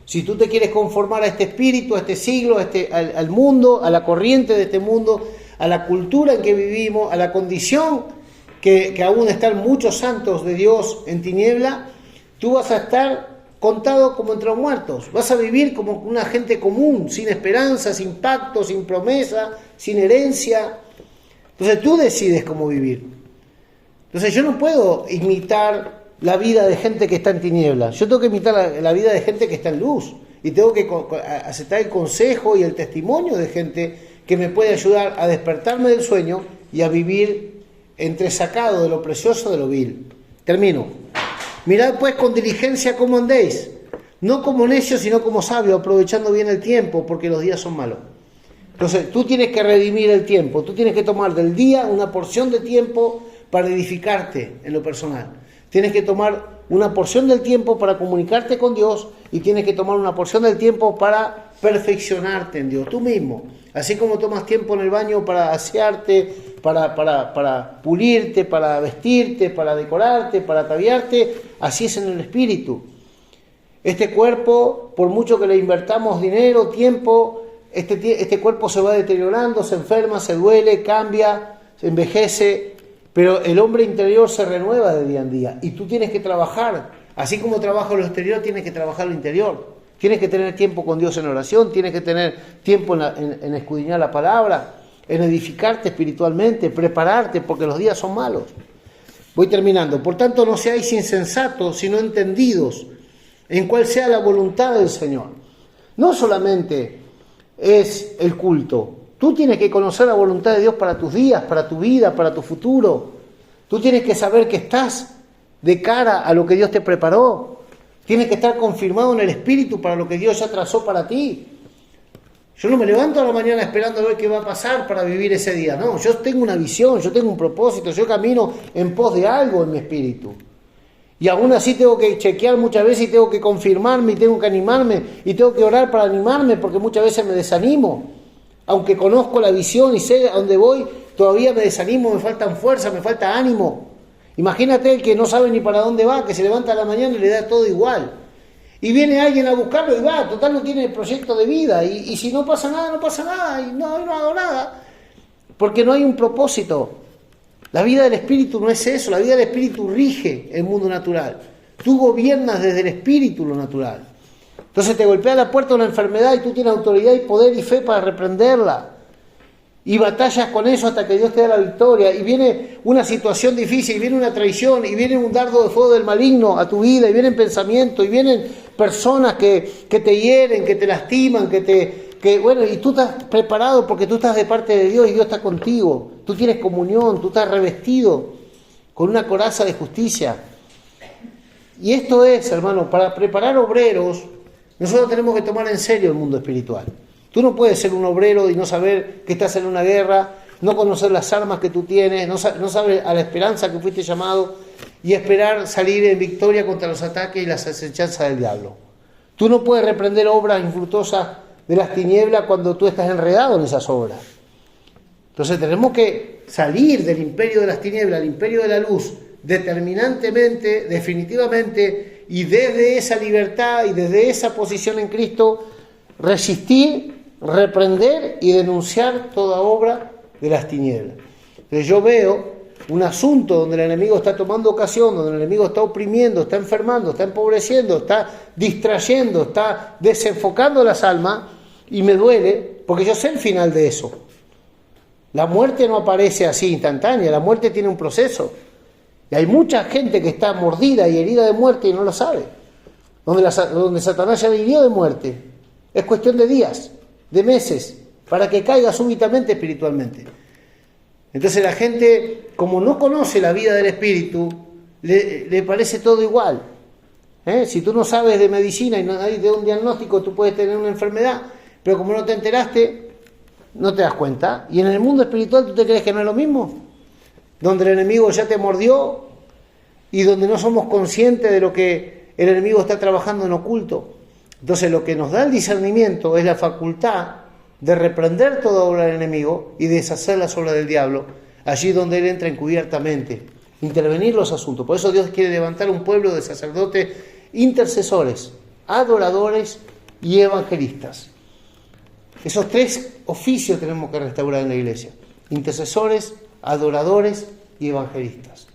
Si tú te quieres conformar a este espíritu, a este siglo, al mundo, a la corriente de este mundo, a la cultura en que vivimos, a la condición que aún están muchos santos de Dios en tiniebla, tú vas a estar contado como entre los muertos. Vas a vivir como una gente común, sin esperanza, sin pacto, sin promesa, sin herencia. Entonces tú decides cómo vivir. Entonces yo no puedo imitar la vida de gente que está en tinieblas. Yo tengo que imitar la vida de gente que está en luz. Y tengo que aceptar el consejo y el testimonio de gente que me puede ayudar a despertarme del sueño y a vivir entresacado de lo precioso de lo vil. Termino. Mirad pues con diligencia cómo andéis, no como necios, sino como sabios, aprovechando bien el tiempo, porque los días son malos. Entonces, tú tienes que redimir el tiempo, tú tienes que tomar del día una porción de tiempo para edificarte en lo personal. Tienes que tomar una porción del tiempo para comunicarte con Dios y tienes que tomar una porción del tiempo para perfeccionarte en Dios, tú mismo. Así como tomas tiempo en el baño para asearte, para pulirte, para vestirte, para decorarte, para ataviarte, así es en el espíritu. Este cuerpo, por mucho que le invertamos dinero, tiempo, este cuerpo se va deteriorando, se enferma, se duele, cambia, se envejece, pero el hombre interior se renueva de día en día y tú tienes que trabajar, así como trabajas lo exterior, tienes que trabajar lo interior. Tienes que tener tiempo con Dios en oración, tienes que tener tiempo en escudriñar la palabra, en edificarte espiritualmente, prepararte, porque los días son malos. Voy terminando. Por tanto, no seáis insensatos, sino entendidos en cuál sea la voluntad del Señor. No solamente es el culto. Tú tienes que conocer la voluntad de Dios para tus días, para tu vida, para tu futuro. Tú tienes que saber que estás de cara a lo que Dios te preparó. Tienes que estar confirmado en el Espíritu para lo que Dios ya trazó para ti. Yo no me levanto a la mañana esperando a ver qué va a pasar para vivir ese día. No, yo tengo una visión, yo tengo un propósito, yo camino en pos de algo en mi espíritu. Y aún así tengo que chequear muchas veces y tengo que confirmarme y tengo que animarme y tengo que orar para animarme porque muchas veces me desanimo. Aunque conozco la visión y sé a dónde voy, todavía me desanimo, me faltan fuerzas, me falta ánimo. Imagínate el que no sabe ni para dónde va, que se levanta a la mañana y le da todo igual. Y viene alguien a buscarlo y va, total no tiene proyecto de vida. Y si no pasa nada, no pasa nada. Y no hago nada. Porque no hay un propósito. La vida del Espíritu no es eso. La vida del Espíritu rige el mundo natural. Tú gobiernas desde el Espíritu lo natural. Entonces te golpea la puerta una enfermedad y tú tienes autoridad y poder y fe para reprenderla. Y batallas con eso hasta que Dios te da la victoria. Y viene una situación difícil, y viene una traición, y viene un dardo de fuego del maligno a tu vida, y vienen pensamientos, y vienen personas que te hieren, que te lastiman, bueno, y tú estás preparado porque tú estás de parte de Dios y Dios está contigo. Tú tienes comunión, tú estás revestido con una coraza de justicia. Y esto es, hermano, para preparar obreros, nosotros tenemos que tomar en serio el mundo espiritual. Tú no puedes ser un obrero y no saber que estás en una guerra, no conocer las armas que tú tienes, no saber a la esperanza que fuiste llamado y esperar salir en victoria contra los ataques y las acechanzas del diablo. Tú no puedes reprender obras infructuosas de las tinieblas cuando tú estás enredado en esas obras. Entonces tenemos que salir del imperio de las tinieblas al imperio de la luz determinantemente, definitivamente, y desde esa libertad y desde esa posición en Cristo, resistir, reprender y denunciar toda obra de las tinieblas. Entonces yo veo un asunto donde el enemigo está tomando ocasión, donde el enemigo está oprimiendo, está enfermando, está empobreciendo, está distrayendo, está desenfocando las almas, y me duele, porque yo sé el final de eso. La muerte no aparece así instantánea, la muerte tiene un proceso. Y hay mucha gente que está mordida y herida de muerte y no lo sabe. Donde Satanás ya le hirió de muerte. Es cuestión de días, de meses, para que caiga súbitamente espiritualmente. Entonces la gente, como no conoce la vida del espíritu, le parece todo igual. Si tú no sabes de medicina y no hay de un diagnóstico, tú puedes tener una enfermedad, pero como no te enteraste, no te das cuenta. Y en el mundo espiritual, ¿tú te crees que no es lo mismo? Donde el enemigo ya te mordió y donde no somos conscientes de lo que el enemigo está trabajando en oculto. Entonces lo que nos da el discernimiento es la facultad de reprender toda obra del enemigo y deshacer las obras del diablo, allí donde él entra encubiertamente, intervenir los asuntos. Por eso Dios quiere levantar un pueblo de sacerdotes intercesores, adoradores y evangelistas. Esos tres oficios tenemos que restaurar en la iglesia: intercesores, adoradores y evangelistas.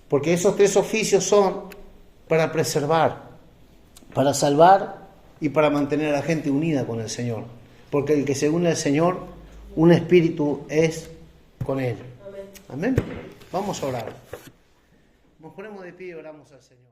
Porque esos tres oficios son para preservar, para salvar y para mantener a la gente unida con el Señor. Porque el que se une al Señor, un espíritu es con Él. Amén. Amén. Vamos a orar. Nos ponemos de pie y oramos al Señor.